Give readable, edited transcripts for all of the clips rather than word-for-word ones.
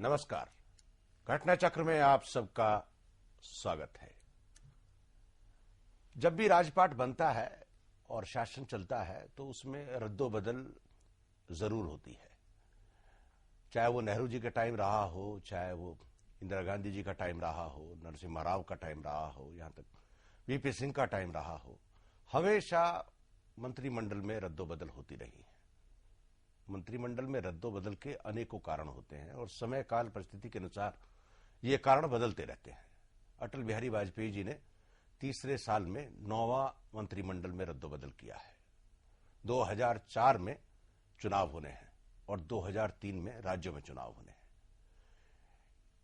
नमस्कार। घटना चक्र में आप सबका स्वागत है। जब भी राजपाट बनता है और शासन चलता है तो उसमें रद्दोबदल जरूर होती है। चाहे वो नेहरू जी का टाइम रहा हो, चाहे वो इंदिरा गांधी जी का टाइम रहा हो, नरसिम्हा राव का टाइम रहा हो, यहां तक वीपी सिंह का टाइम रहा हो, हमेशा मंत्रिमंडल में रद्दोबदल होती रही है। मंत्रिमंडल में रद्दोबदल के अनेकों कारण होते हैं और समय काल परिस्थिति के अनुसार ये कारण बदलते रहते हैं। अटल बिहारी वाजपेयी जी ने तीसरे साल में 9वां मंत्रिमंडल में रद्दोबदल किया है। 2004 में चुनाव होने हैं और 2003 में राज्यों में चुनाव होने हैं।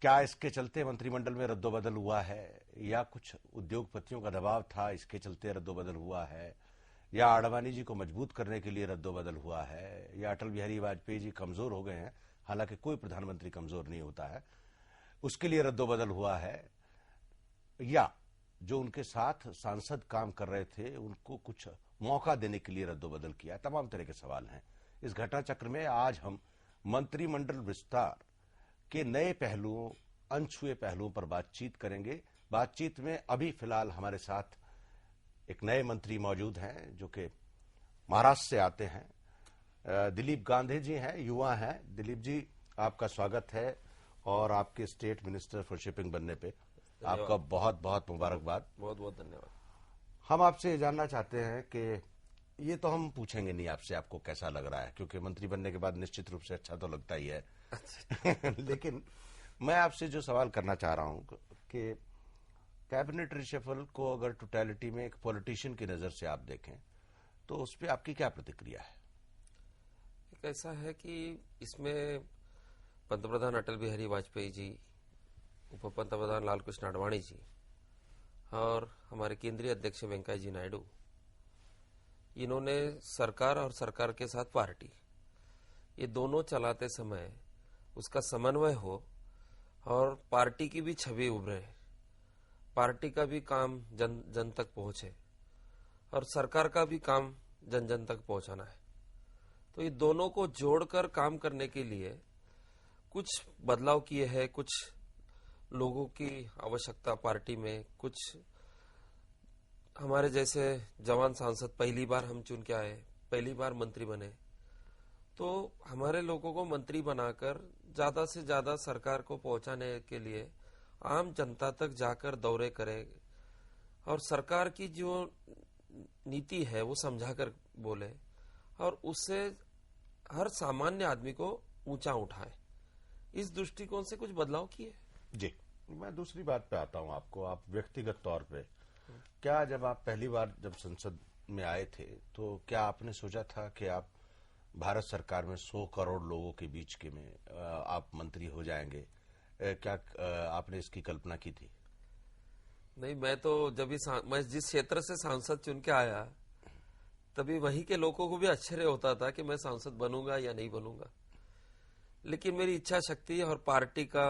क्या इसके चलते मंत्रिमंडल में रद्दोबदल हुआ है या कुछ उद्योगपतियों का दबाव था इसके चलते रद्दोबदल हुआ है, या आडवाणी जी को मजबूत करने के लिए रद्दोबदल हुआ है, या अटल बिहारी वाजपेयी जी कमजोर हो गए हैं, हालांकि कोई प्रधानमंत्री कमजोर नहीं होता है, उसके लिए रद्दोबदल हुआ है, या जो उनके साथ सांसद काम कर रहे थे उनको कुछ मौका देने के लिए रद्दोबदल किया। तमाम तरह के सवाल हैं। इस घटना चक्र में आज हम मंत्रिमंडल विस्तार के नए पहलुओं, अनछुए पहलुओं पर बातचीत करेंगे। बातचीत में अभी फिलहाल हमारे साथ एक नए मंत्री मौजूद हैं जो कि महाराष्ट्र से आते हैं। दिलीप गांधी जी हैं, युवा हैं। दिलीप जी, आपका स्वागत है और आपके स्टेट मिनिस्टर फॉर शिपिंग बनने पे आपका बहुत बहुत मुबारकबाद। बहुत बहुत धन्यवाद। हम आपसे ये जानना चाहते हैं कि ये तो हम पूछेंगे नहीं आपसे आपको कैसा लग रहा है, क्योंकि मंत्री बनने के बाद निश्चित रूप से अच्छा तो लगता ही है। लेकिन मैं आपसे जो सवाल करना चाह रहा हूं कि कैबिनेट रिशफल को अगर टोटलिटी में एक पॉलिटिशियन की नजर से आप देखें तो उस पर आपकी क्या प्रतिक्रिया है? एक ऐसा है कि इसमें पंतप्रधान अटल बिहारी वाजपेयी जी, उप पंतप्रधान लाल कृष्ण आडवाणी जी और हमारे केंद्रीय अध्यक्ष वेंकैया जी नायडू, इन्होंने सरकार और सरकार के साथ पार्टी, ये दोनों चलाते समय उसका समन्वय हो और पार्टी की भी छवि उभरे, पार्टी का भी काम जन जन तक पहुंचे और सरकार का भी काम जन जन तक पहुंचाना है। तो ये दोनों को जोड़कर काम करने के लिए कुछ बदलाव किए हैं। कुछ लोगों की आवश्यकता पार्टी में, कुछ हमारे जैसे जवान सांसद पहली बार हम चुन के आए, पहली बार मंत्री बने, तो हमारे लोगों को मंत्री बनाकर ज्यादा से ज्यादा सरकार को पहुंचाने के लिए आम जनता तक जाकर दौरे करे और सरकार की जो नीति है वो समझाकर बोले और उससे हर सामान्य आदमी को ऊंचा उठाए। इस दृष्टिकोण से कुछ बदलाव किए। जी, मैं दूसरी बात पे आता हूं। आपको, आप व्यक्तिगत तौर पे क्या, जब आप पहली बार जब संसद में आए थे तो क्या आपने सोचा था कि आप भारत सरकार में 100 करोड़ लोगों के बीच के में आप मंत्री हो जाएंगे? क्या आपने इसकी कल्पना की थी? नहीं, मैं तो मैं जिस क्षेत्र से सांसद चुन के आया तभी वहीं के लोगों को भी आश्चर्य होता था कि मैं सांसद बनूंगा या नहीं बनूंगा। लेकिन मेरी इच्छा शक्ति और पार्टी का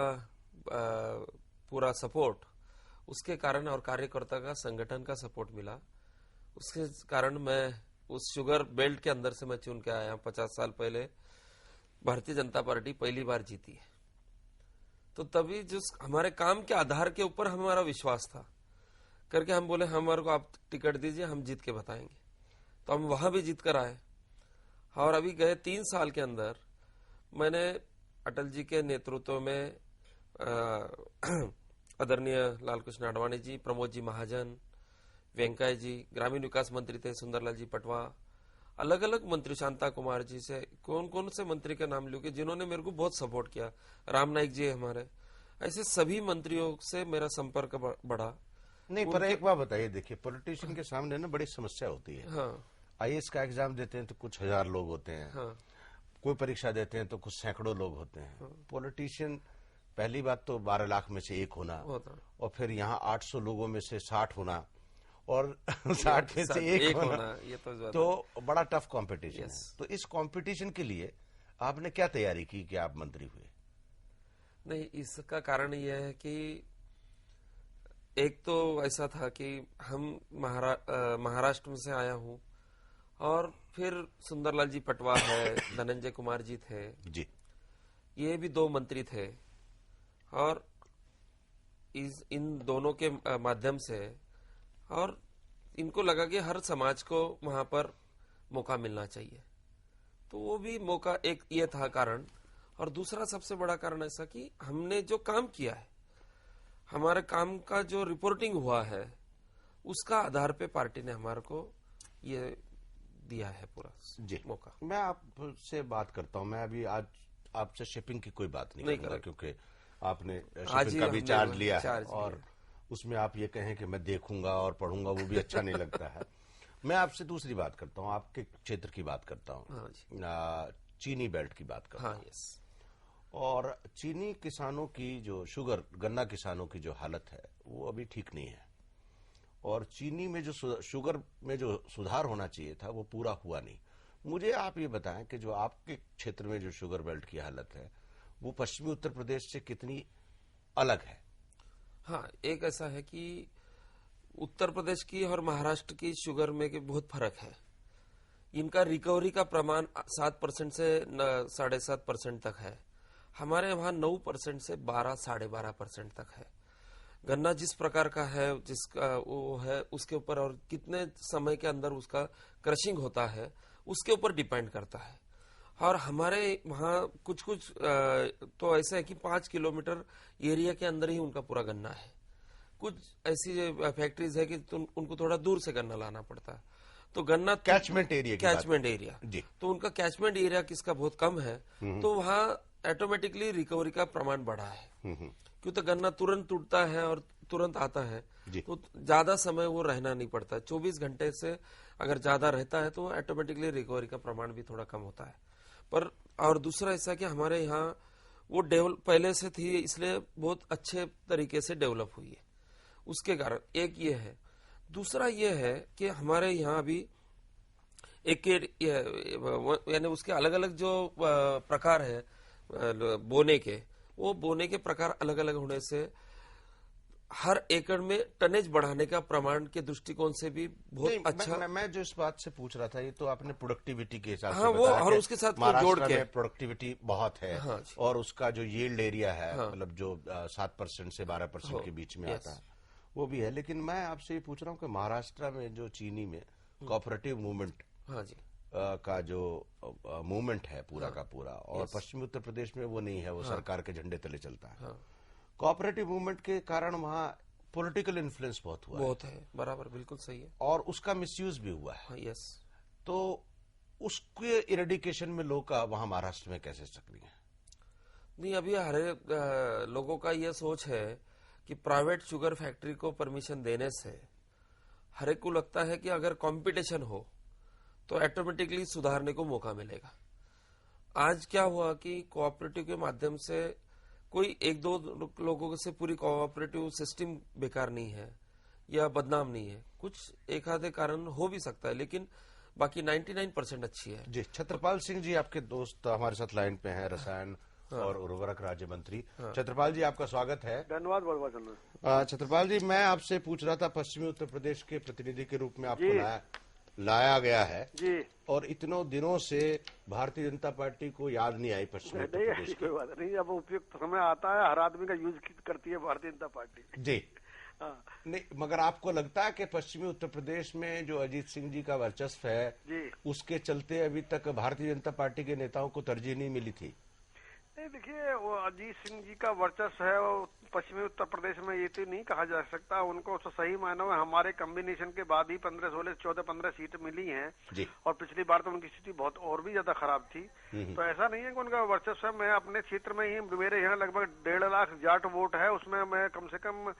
पूरा सपोर्ट, उसके कारण और कार्यकर्ता का संगठन का सपोर्ट मिला, उसके कारण मैं उस शुगर बेल्ट के अंदर से मैं चुन के आया। 50 साल पहले भारतीय जनता पार्टी पहली बार जीती है, तो तभी जिस हमारे काम के आधार के ऊपर हमारा विश्वास था करके हम बोले हमारे को आप टिकट दीजिए, हम जीत के बताएंगे। तो हम वहां भी जीत कर आए और अभी गए 3 साल के अंदर मैंने अटल जी के नेतृत्व में आदरणीय लाल कृष्ण आडवाणी जी, प्रमोद जी महाजन, वेंकैया जी, ग्रामीण विकास मंत्री थे सुंदरलाल जी पटवा, अलग अलग मंत्री, शांता कुमार जी से कौन कौन से मंत्री का नाम लूंगे जिन्होंने मेरे को बहुत सपोर्ट किया, राम नाईक जी हमारे, ऐसे सभी मंत्रियों से मेरा संपर्क बढ़ा। नहीं, पर एक बात बताइए, देखिए पॉलिटिशियन के सामने ना बड़ी समस्या होती है। हाँ, आईएएस का एग्जाम देते हैं तो कुछ हजार लोग होते हैं। हाँ, कोई परीक्षा देते हैं तो कुछ सैकड़ों लोग होते हैं। पॉलिटिशियन, पहली बात तो 12 लाख में से एक होना, और फिर यहाँ 800 लोगों में से 60 होना और 60 में से एक होना, ये तो बड़ा टफ कंपटीशन है। तो इस कंपटीशन के लिए आपने क्या तैयारी की कि आप मंत्री हुए? नहीं, इसका कारण यह है कि एक तो ऐसा था कि हम महाराष्ट्र में से आया हूं और फिर सुंदरलाल जी पटवा है, धनंजय कुमार जी थे जी, ये भी 2 मंत्री थे और इन दोनों के माध्यम से, और इनको लगा कि हर समाज को वहां पर मौका मिलना चाहिए, तो वो भी मौका एक ये था कारण। और दूसरा सबसे बड़ा कारण ऐसा कि हमने जो काम किया है, हमारे काम का जो रिपोर्टिंग हुआ है, उसका आधार पे पार्टी ने हमारे को ये दिया है पूरा जी मौका। मैं आपसे बात करता हूं। मैं अभी आज आपसे शिपिंग की कोई बात नहीं करूंगा, क्योंकि आपने शिपिंग का भी चार्ज लिया है और उसमें आप ये कहें कि मैं देखूंगा और पढ़ूंगा, वो भी अच्छा नहीं लगता है। मैं आपसे दूसरी बात करता हूं, आपके क्षेत्र की बात करता हूं, चीनी बेल्ट की बात करता हूं। और चीनी किसानों की जो गन्ना किसानों की जो हालत है वो अभी ठीक नहीं है, और चीनी में जो शुगर में जो सुधार होना चाहिए था वो पूरा हुआ नहीं। मुझे आप ये बताएं कि जो आपके क्षेत्र में जो शुगर बेल्ट की हालत है वो पश्चिमी उत्तर प्रदेश से कितनी अलग है? हाँ, एक ऐसा है कि उत्तर प्रदेश की और महाराष्ट्र की शुगर में के बहुत फर्क है। इनका रिकवरी का प्रमाण 7% से 7.5% तक है, हमारे वहां 9% से 12-12.5% तक है। गन्ना जिस प्रकार का है, जिसका वो है, उसके ऊपर और कितने समय के अंदर उसका क्रशिंग होता है उसके ऊपर डिपेंड करता है। और हमारे वहाँ कुछ तो ऐसा है कि 5 किलोमीटर एरिया के अंदर ही उनका पूरा गन्ना है। कुछ ऐसी फैक्ट्रीज है कि उनको थोड़ा दूर से गन्ना लाना पड़ता है। तो गन्ना कैचमेंट एरिया तो उनका कैचमेंट एरिया किसका बहुत कम है, तो वहाँ ऑटोमेटिकली रिकवरी का प्रमाण बढ़ा है, क्यों तो गन्ना तुरंत टूटता है और तुरंत आता है, तो ज्यादा समय वो रहना नहीं पड़ता। 24 घंटे से अगर ज्यादा रहता है तो ऑटोमेटिकली रिकवरी का प्रमाण भी थोड़ा कम होता है। पर और दूसरा ऐसा कि हमारे यहाँ वो पहले से थी, इसलिए बहुत अच्छे तरीके से डेवलप हुई है, उसके कारण एक ये है। दूसरा ये है कि हमारे यहाँ अभी एक यानी उसके अलग अलग जो प्रकार है बोने के, वो बोने के प्रकार अलग अलग होने से हर एकड़ में टनेज बढ़ाने का प्रमाण के दृष्टिकोण से भी बहुत अच्छा। मैं जो इस बात से पूछ रहा था, ये तो आपने प्रोडक्टिविटी के हिसाब से वो और उसके साथ जोड़ के प्रोडक्टिविटी बहुत है, और उसका जो यील्ड एरिया है, मतलब जो 7% से 12% के बीच में आता है, वो भी है। लेकिन मैं आपसे ये पूछ रहा हूँ कि महाराष्ट्र में जो चीनी में कोऑपरेटिव मूवमेंट का जो मूवमेंट है पूरा का पूरा, और पश्चिमी उत्तर प्रदेश में वो नहीं है, वो सरकार के झंडे तले चलता है। कोऑपरेटिव मूवमेंट के कारण वहाँ पॉलिटिकल इन्फ्लुएंस बहुत है, बराबर, बिल्कुल सही है, और उसका मिसयूज भी हुआ है। यस। तो उसके इरेडिकेशन में लोग वहाँ महाराष्ट्र में कैसे सक्रिय हैं? नहीं, अभी हर लोगों का ये सोच है कि प्राइवेट शुगर फैक्ट्री को परमिशन देने से हर एक को लगता है कि अगर कंपटीशन हो तो ऑटोमेटिकली सुधारने को मौका मिलेगा। आज क्या हुआ कि कोऑपरेटिव के माध्यम से कोई एक दो लोगों से पूरी कोऑपरेटिव सिस्टम बेकार नहीं है या बदनाम नहीं है, कुछ एक आधे कारण हो भी सकता है, लेकिन बाकी 99% अच्छी है। जी, छत्रपाल सिंह जी आपके दोस्त हमारे साथ लाइन पे हैं, रसायन और उर्वरक राज्य मंत्री। छत्रपाल जी, आपका स्वागत है। धन्यवाद। बहुत बहुत छत्रपाल जी, मैं आपसे पूछ रहा था, पश्चिमी उत्तर प्रदेश के प्रतिनिधि के रूप में आपको लाया गया है जी, और इतनों दिनों से भारतीय जनता पार्टी को याद नहीं आई पश्चिमी उत्तर प्रदेश की। कोई बात नहीं, अब उपयुक्त समय आता है, हर आदमी का यूज करती है भारतीय जनता पार्टी। जी नहीं, मगर आपको लगता है कि पश्चिमी उत्तर प्रदेश में जो अजीत सिंह जी का वर्चस्व है जी, उसके चलते अभी तक भारतीय जनता पार्टी के नेताओं को तरजीह नहीं मिली थी? नहीं, देखिए, वो अजीत सिंह जी का वर्चस्व है, वो पश्चिमी उत्तर प्रदेश में ये तो नहीं कहा जा सकता। उनको तो सही मायनों में हमारे कॉम्बिनेशन के बाद ही 15, 16, 14, 15 सीट मिली हैं, और पिछली बार तो उनकी स्थिति बहुत और भी ज्यादा खराब थी। तो ऐसा नहीं है कि उनका वर्चस्व है। मैं अपने क्षेत्र में ही, मेरे यहाँ लगभग 1.5 लाख जाट वोट है, उसमें मैं कम से कम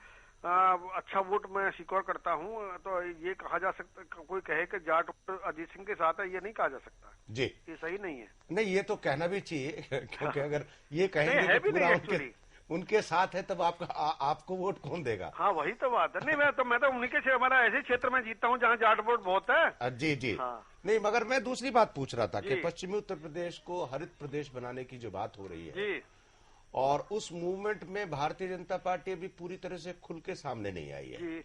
अच्छा वोट मैं सिक्योर करता हूँ। तो ये कहा जा सकता, कोई कहे कि जाट अजीत सिंह के साथ है, ये नहीं कहा जा सकता जी, ये सही नहीं है। नहीं, ये तो कहना भी चाहिए, क्योंकि अगर ये कहेंगे कि पूरा उनके साथ है, तब आपको वोट कौन देगा? हाँ, वही तो बात है। नहीं, मैं तो उन्हीं के, हमारा ऐसे क्षेत्र में जीतता हूँ जहाँ जाट वोट बहुत है। जी जी, हाँ। नहीं, मगर मैं दूसरी बात पूछ रहा था कि पश्चिमी उत्तर प्रदेश को हरित प्रदेश बनाने की जो बात हो रही है जी, और उस मूवमेंट में भारतीय जनता पार्टी अभी पूरी तरह से खुल के सामने नहीं आई है।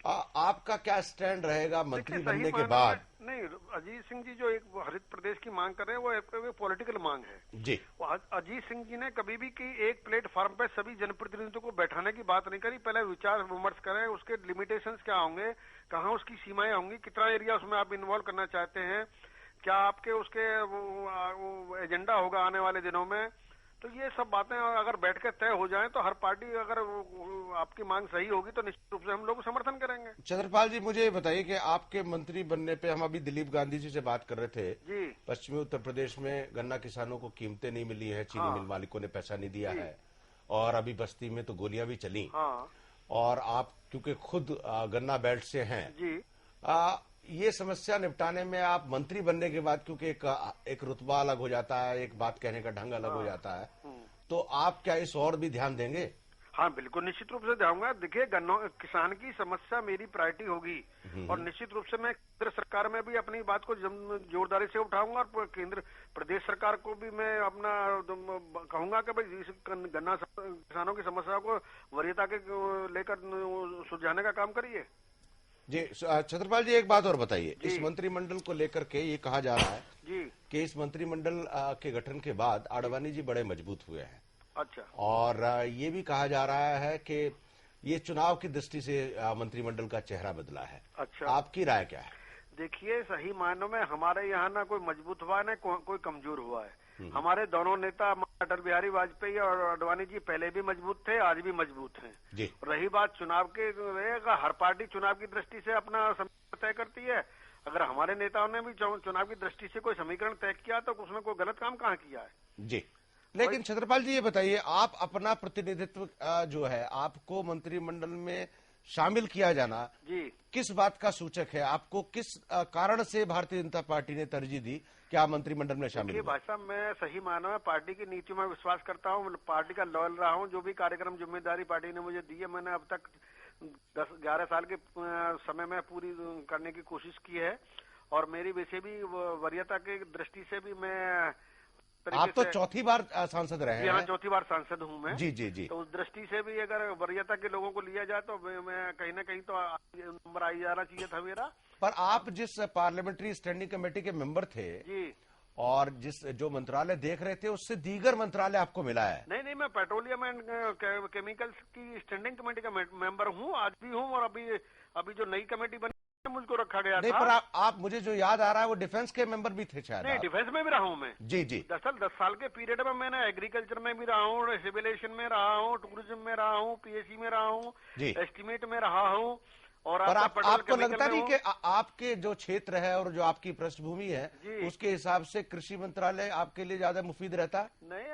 आपका क्या स्टैंड रहेगा मंत्री बनने के बाद? नहीं, अजीत सिंह जी जो एक हरित प्रदेश की मांग कर रहे हैं वो एक पॉलिटिकल मांग है जी। अजीत सिंह जी ने कभी भी की एक प्लेटफॉर्म पे सभी जनप्रतिनिधियों को बैठाने की बात नहीं करी। पहले विचार विमर्श करें, उसके लिमिटेशंस क्या होंगे, कहाँ उसकी सीमाएं होंगी, कितना एरिया उसमें आप इन्वॉल्व करना चाहते हैं, क्या आपके उसके वो एजेंडा होगा आने वाले दिनों में। तो ये सब बातें अगर बैठ कर तय हो जाएं तो हर पार्टी अगर आपकी मांग सही होगी तो निश्चित रूप से हम लोग समर्थन करेंगे। चंद्रपाल जी, मुझे बताइए कि आपके मंत्री बनने पे, हम अभी दिलीप गांधी जी से बात कर रहे थे जी। पश्चिमी उत्तर प्रदेश में गन्ना किसानों को कीमतें नहीं मिली है, चीनी मिल मालिकों ने पैसा नहीं दिया है, और अभी बस्ती में तो गोलियां भी चली। और आप क्योंकि खुद गन्ना बेल्ट से हैं जी, ये समस्या निपटाने में आप मंत्री बनने के बाद, क्योंकि एक रुतबा अलग हो जाता है, एक बात कहने का ढंग अलग हो जाता है, तो आप क्या इस और भी ध्यान देंगे? हाँ बिल्कुल, निश्चित रूप से दूंगा। देखिए, किसान की समस्या मेरी प्रायोरिटी होगी और निश्चित रूप से मैं केंद्र सरकार में भी अपनी बात को जोरदारी से उठाऊंगा और केंद्र प्रदेश सरकार को भी मैं अपना कहूंगा कि भाई इस गन्ना किसानों की समस्या को वरीयता के लेकर सुलझाने का काम करिए। जी छत्रपाल जी, एक बात और बताइए, इस मंत्रिमंडल को लेकर के ये कहा जा रहा है जी कि इस मंत्रिमंडल के गठन के बाद आडवाणी जी बड़े मजबूत हुए हैं। अच्छा। और ये भी कहा जा रहा है कि ये चुनाव की दृष्टि से मंत्रिमंडल का चेहरा बदला है। अच्छा, आपकी राय क्या है? देखिए, सही मायनों में हमारे यहाँ ना कोई मजबूत हुआ है, न कोई कमजोर हुआ है। हमारे दोनों नेता अटल बिहारी वाजपेयी और आडवाणी जी पहले भी मजबूत थे, आज भी मजबूत हैं जी। रही बात चुनाव के, हर पार्टी चुनाव की दृष्टि से अपना समीकरण तय करती है। अगर हमारे नेताओं ने भी चुनाव की दृष्टि से कोई समीकरण तय किया तो उसमें कोई गलत काम कहाँ किया है जी। लेकिन छत्रपाल जी, ये बताइए, आप अपना प्रतिनिधित्व जो है, आपको मंत्रिमंडल में शामिल किया जाना जी, किस बात का सूचक है? आपको किस कारण से भारतीय जनता पार्टी ने तरजीह दी कि आप मंत्रिमंडल में शामिल हुए? भाई साहब, मैं सही माना है, पार्टी की नीतियों में विश्वास करता हूँ, पार्टी का लॉयल रहा हूँ। जो भी कार्यक्रम जिम्मेदारी पार्टी ने मुझे दी है, मैंने अब तक 10-11 साल के समय में पूरी करने की कोशिश की है। और मेरी वैसे भी वरीयता की दृष्टि से भी मैं, आप तो चौथी बार सांसद रहे हैं। यहाँ चौथी बार सांसद हूँ मैं जी जी जी। तो उस दृष्टि से भी अगर वरीयता के लोगों को लिया जाए तो मैं कहीं ना कहीं तो नंबर आई जाना चाहिए था मेरा। पर आप जिस पार्लियामेंट्री स्टैंडिंग कमेटी के मेंबर थे जी, और जो मंत्रालय देख रहे थे, उससे दीगर मंत्रालय आपको मिला है? नहीं, मैं पेट्रोलियम एंड केमिकल्स की स्टैंडिंग कमेटी का मेंबर हूँ, आज भी हूँ। और अभी जो नई कमेटी बनी मुझको रखा गया नहीं, था। पर आप मुझे जो याद आ रहा है वो डिफेंस के मेंबर भी थे शायद। नहीं, डिफेंस में भी रहा हूँ मैं जी जी। 10 साल के पीरियड में मैंने एग्रीकल्चर में भी रहा हूँ, सिविलेशन में रहा हूँ, टूरिज्म में रहा हूँ, पीएससी में रहा हूँ, एस्टिमेट में रहा हूँ। और आपको लगता नहीं कि आपके जो क्षेत्र है और जो आपकी पृष्ठभूमि है, उसके हिसाब से कृषि मंत्रालय आपके लिए ज्यादा मुफीद रहता? नहीं,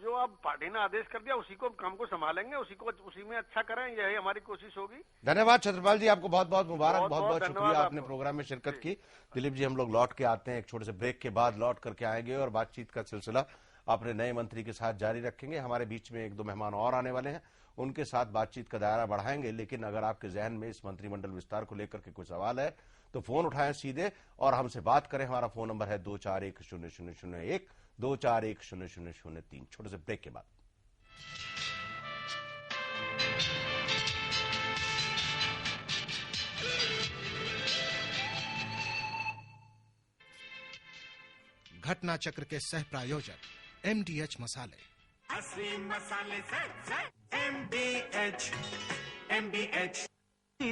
जो अब पार्टी ने आदेश कर दिया उसी को काम को संभालेंगे, उसी में अच्छा करें, यही हमारी कोशिश होगी। धन्यवाद छत्रपाल जी, आपको बहुत बहुत मुबारक, बहुत बहुत शुक्रिया, आपने प्रोग्राम में शिरकत की। दिलीप जी, हम लोग लौट के आते हैं, एक छोटे से ब्रेक के बाद लौट करके आएंगे और बातचीत का सिलसिला अपने नए मंत्री के साथ जारी रखेंगे। हमारे बीच में 1-2 मेहमान और आने वाले हैं, उनके साथ बातचीत का दायरा बढ़ाएंगे। लेकिन अगर आपके जहन में इस मंत्रिमंडल विस्तार को लेकर के कोई सवाल है तो फोन उठाएं सीधे और हमसे बात करें। हमारा फोन नंबर है 2410001 2410003। छोटे से ब्रेक के बाद घटना चक्र के सह प्रायोजक MDH मसाले, असली मसाले से MDH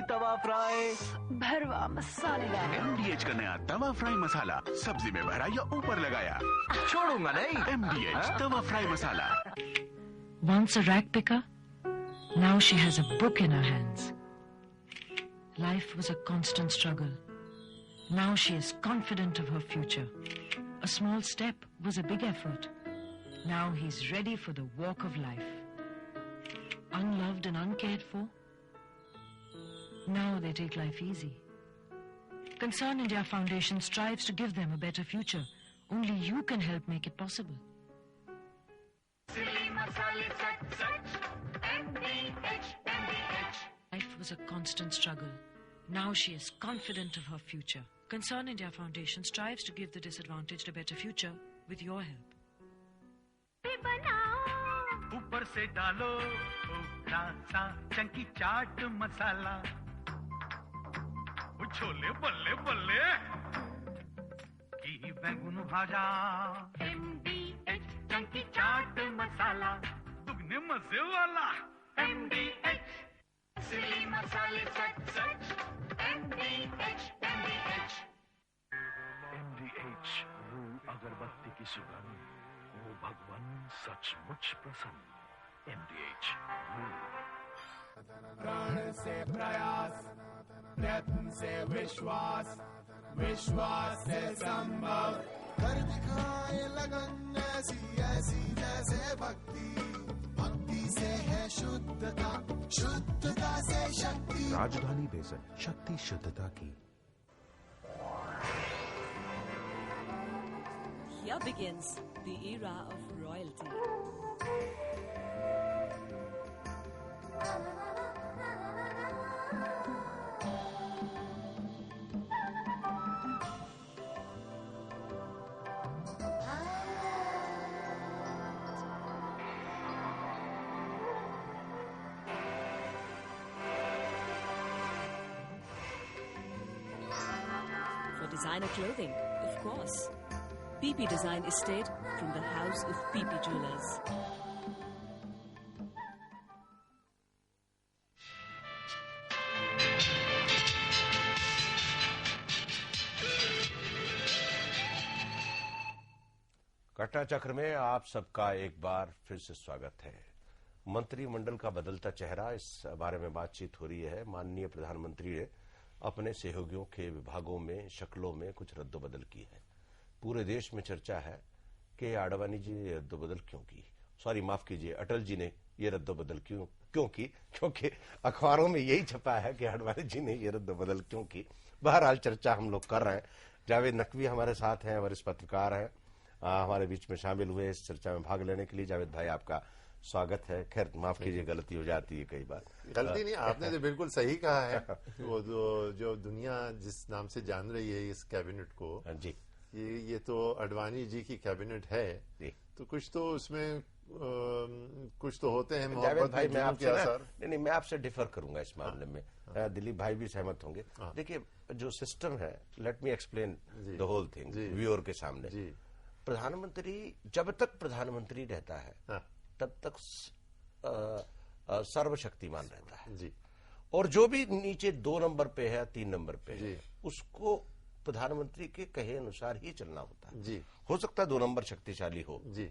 तवा फ्राई भरवा मसालेदार। MDH का नया तवा फ्राई मसाला, सब्जी में भरा या ऊपर लगाया, छोड़ूंगा नहीं। MDH Tawa fry masala. Once a rag picker, now she has a book in her hands. Life was a constant struggle. Now she is confident of her future. A small step was a big effort. Now he's ready for the walk of life. Unloved and uncared for? Now they take life easy. Concern India Foundation strives to give them a better future. Only you can help make it possible. Life was a constant struggle. Now she is confident of her future. Concern India Foundation strives to give the disadvantaged a better future with your help. ऊपर से डालो थोड़ा सा चंकी चाट मसाला, छोले बल्ले बल्ले की बैंगन भाजा MDH Chunky chaat masala दुगने मजे वाला MDH असली मसाले सच सच MDH अगरबत्ती की सुगंध वो भगवान सचमुच प्रसन्न MDH प्राण से प्रयास प्रयत्न से विश्वास विश्वास से संभव कर दिखाए लगन ऐसी ऐसी जैसे भक्ति भक्ति से है शुद्धता शुद्धता से शक्ति राजधानी बेसन शक्ति शुद्धता की। Here begins the era of royalty. For designer clothing, of course. PP Design Estate from the House of PP Jewelers. घटना चक्र में आप सबका एक बार फिर से स्वागत है। मंत्रिमंडल का बदलता चेहरा, इस बारे में बातचीत हो रही है। माननीय प्रधानमंत्री ने अपने सहयोगियों के विभागों में शक्लों में कुछ रद्दोबदल की है। पूरे देश में चर्चा है कि आडवाणी जी ने रद्दोबदल क्यों की, सॉरी माफ कीजिए, अटल जी ने ये रद्दोबदल क्यों की, क्योंकि अखबारों में यही छपा है कि आडवाणी जी ने ये रद्दोबदल क्यों की। बहरहाल चर्चा हम लोग कर रहे हैं। जावेद नकवी हमारे साथ हैं, वरिष्ठ पत्रकार हैं, हमारे बीच में शामिल हुए इस चर्चा में भाग लेने के लिए। जावेद भाई आपका स्वागत है। खैर माफ कीजिए, गलती हो जाती है कई बार। गलती नहीं, आपने तो बिल्कुल सही कहा है। वो जो दुनिया जिस नाम से जान रही है इस कैबिनेट को जी, ये तो अडवाणी जी की कैबिनेट है, तो कुछ तो उसमें कुछ तो होते हैं मोहब्बत भाई, मैं आपसे नहीं, मैं आपसे डिफर करूंगा इस मामले में। दिलीप भाई भी सहमत होंगे। देखिए, जो सिस्टम है, let me explain the whole thing viewer के सामने। प्रधानमंत्री जब तक प्रधानमंत्री रहता है तब तक सर्वशक्तिमान रहता है जी, और जो भी नीचे 2 नंबर पे है, 3 नंबर पे है, उसको प्रधानमंत्री के कहे अनुसार ही चलना होता है जी। हो सकता है 2 नंबर शक्तिशाली हो जी,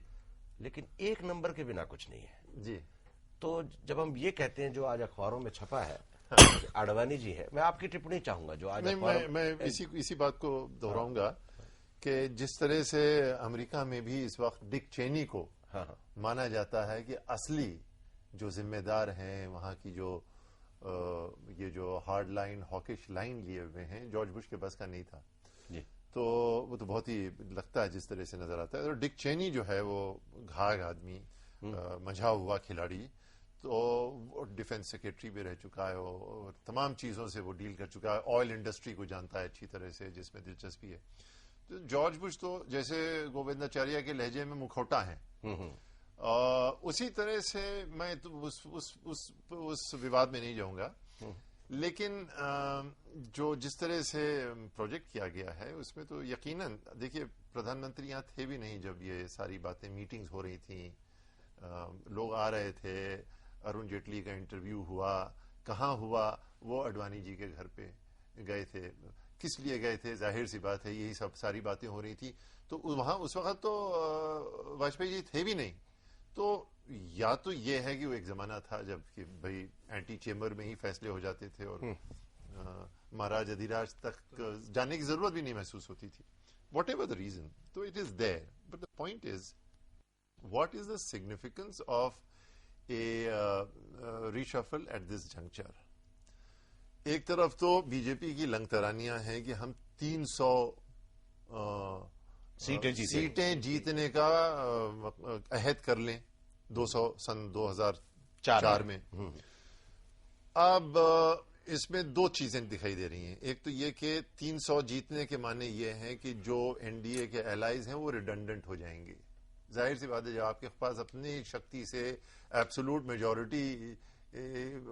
लेकिन 1 नंबर के बिना कुछ नहीं है जी। तो जब हम ये कहते हैं, जो आज अखबारों में छपा है आडवाणी जी है, मैं आपकी टिप्पणी चाहूंगा। जो आज मैं इसी बात को दोहराऊंगा कि जिस तरह से अमेरिका में भी इस वक्त डिक चेनी को माना जाता है कि असली जो जिम्मेदार हैं, वहां की जो ये जो हार्ड लाइन हॉकिश लाइन लिए हुए हैं, जॉर्ज बुश के बस का नहीं था जी। तो वो तो बहुत ही लगता है जिस तरह से नजर आता है। तो डिक चेनी जो है वो घाघ आदमी, मंझा हुआ खिलाड़ी, तो डिफेंस सेक्रेटरी भी रह चुका है और तमाम चीजों से वो डील कर चुका है। ऑयल इंडस्ट्री को जानता है अच्छी तरह से, जिसमें दिलचस्पी है। तो जॉर्ज बुश तो जैसे गोविंदाचार्य के लहजे में मुखौटा है, उसी तरह से मैं तो उस विवाद में नहीं जाऊंगा, लेकिन जो जिस तरह से प्रोजेक्ट किया गया है उसमें तो यकीनन, देखिए प्रधानमंत्री यहाँ थे भी नहीं जब ये सारी बातें मीटिंग्स हो रही थी, लोग आ रहे थे, अरुण जेटली का इंटरव्यू हुआ, कहाँ हुआ, वो अडवाणी जी के घर पे गए थे, किस लिए गए थे, जाहिर सी बात है यही सब सारी बातें हो रही थी। तो वहां उस वक्त तो वाजपेयी जी थे भी नहीं। तो या तो ये है कि वो एक जमाना था जब कि भाई एंटी चेम्बर में ही फैसले हो जाते थे और महाराज अधिराज तक जाने की जरूरत भी नहीं महसूस होती थी, वॉट एवर द रीजन। तो it is there, but the point is what is the significance of a reshuffle at this juncture. एक तरफ तो बीजेपी की लंगतरानियां हैं कि हम 300 सीटें जीतने का अहद कर लें 200 सन 2004 में। अब इसमें 2 चीजें दिखाई दे रही हैं। एक तो ये कि 300 जीतने के माने ये हैं कि जो एनडीए के एलाइज हैं वो रिडंडेंट हो जाएंगे। जाहिर सी बात है, जब आपके पास अपनी शक्ति से एब्सोल्यूट मेजॉरिटी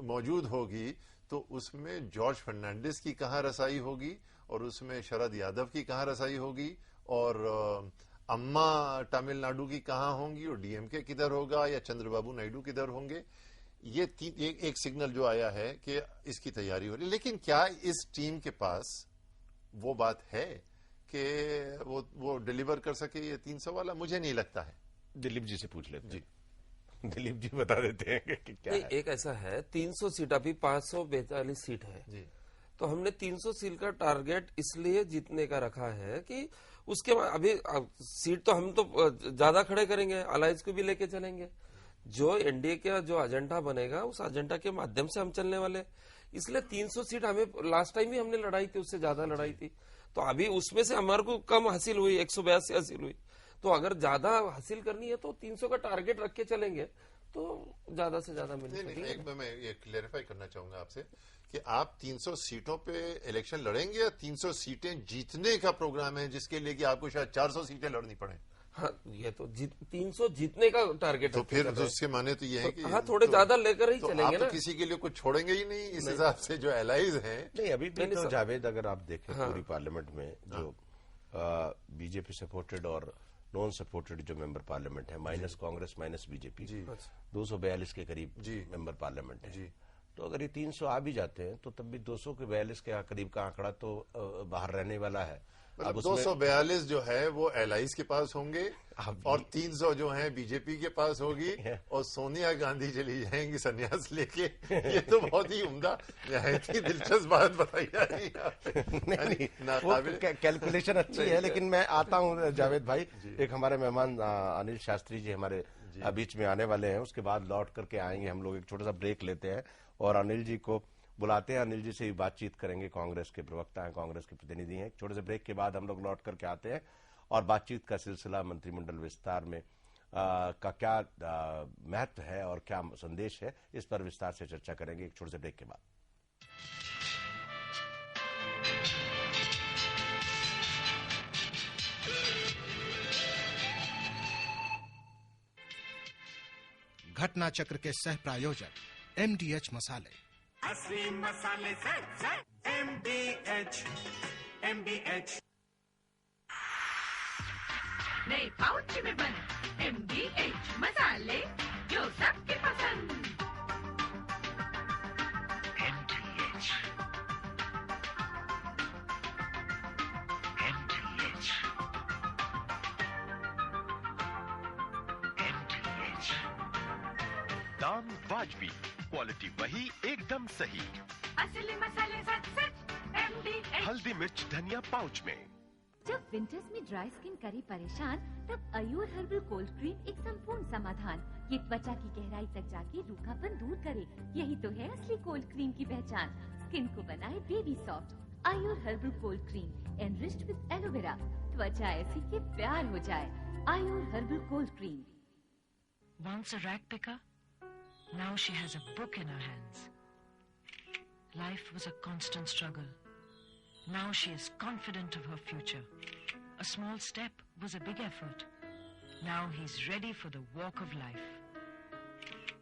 मौजूद होगी तो उसमें जॉर्ज फर्नांडिस की कहाँ रसाई होगी और उसमें शरद यादव की कहाँ रसाई होगी और अम्मा तमिलनाडु की कहाँ होंगी और डीएमके किधर होगा या चंद्रबाबू नायडू किधर होंगे। ये एक सिग्नल जो आया है कि इसकी तैयारी हो रही है। लेकिन क्या इस टीम के पास वो बात है कि वो डिलीवर कर सके ये 300 वाला? मुझे नहीं लगता है। दिलीप जी से पूछ लेते जी। दिलीप जी बता देते हैं कि क्या है। एक ऐसा है 300 सीट, अभी 542 सीट है जी। तो हमने 300 सीट का टारगेट इसलिए जीतने का रखा है कि उसके बाद अभी सीट तो हम तो ज्यादा खड़े करेंगे, अलायंस को भी लेके चलेंगे। जो एनडीए का जो एजेंडा बनेगा उस एजेंडा के माध्यम से हम चलने वाले, इसलिए 300 सीट हमें लास्ट टाइम भी हमने लड़ाई थी, उससे ज्यादा लड़ाई थी। तो अभी उसमें से हमारे को कम हासिल हुई, 182 हासिल हुई। तो अगर ज्यादा हासिल करनी है तो 300 का टारगेट रख के चलेंगे तो ज्यादा से ज्यादा मिलेगा। मैं ये क्लेरिफाई करना चाहूंगा आपसे कि आप 300 सीटों पे इलेक्शन लड़ेंगे या 300 सीटें जीतने का प्रोग्राम है जिसके लिए कि आपको शायद 400 सीटें लड़नी पड़े? हाँ, ये तो 300 जीतने का टारगेट तो फिर तो उसके माने तो ये है कि हाँ थोड़े ज्यादा लेकर ही चलेंगे ना। किसी के लिए कुछ छोड़ेंगे ही नहीं इस हिसाब से जो एलाइज हैं। नहीं अभी भी तो जावेद अगर आप देखें पूरी पार्लियामेंट में जो बीजेपी सपोर्टेड और नॉन सपोर्टेड जो मेंबर पार्लियामेंट है माइनस कांग्रेस माइनस बीजेपी 242 के करीब मेंबर पार्लियामेंट है। तो अगर ये 300 आ भी जाते हैं तो तब भी 242 के करीब का आंकड़ा तो बाहर रहने वाला है। अब 242 जो है वो एलआईस के पास होंगे और 300 जो है बीजेपी के पास होगी और सोनिया गांधी चली जाएंगी संन्यास लेके। ये तो बहुत ही उम्दा निहायत दिलचस्प बात बताई जा रही है। कैलकुलेशन अच्छी है लेकिन मैं आता हूँ जावेद भाई, एक हमारे मेहमान अनिल शास्त्री जी हमारे बीच में आने वाले हैं, उसके बाद लौट करके आएंगे। हम लोग एक छोटा सा ब्रेक लेते हैं और अनिल जी को बुलाते हैं, अनिल जी से भी बातचीत करेंगे। कांग्रेस के प्रवक्ता हैं, कांग्रेस के प्रतिनिधि हैं। छोटे से ब्रेक के बाद हम लोग लौट करके आते हैं और बातचीत का सिलसिला मंत्रिमंडल विस्तार में का क्या महत्व है और क्या संदेश है, इस पर विस्तार से चर्चा करेंगे एक छोटे से ब्रेक के बाद। घटना चक्र के सह प्रायोजक एमडीएच मसाले। असली मसाले से एमडीएच। नए पाउच में बने एमडीएच मसाले जो सबके पसंद। एमडीएच दाम वाजबी, क्वालिटी वही एकदम सही। असली मसाले सच एमडीएच। हल्दी मिर्च धनिया पाउच में। जब विंटर्स में ड्राई स्किन करे परेशान, तब अयूर हर्बल कोल्ड क्रीम एक संपूर्ण समाधान। ये त्वचा की गहराई तक जाके रूखापन दूर करे। यही तो है असली कोल्ड क्रीम की पहचान। स्किन को बनाए baby soft. Ayur herbal cold cream enriched with aloe vera. त्वचा ऐसी कि प्यार हो जाए। Ayur herbal cold cream. Once a rag picker, now she has a book in her hands. Life was a constant struggle. Now she is confident of her future. A small step was a big effort. Now he's ready for the walk of life.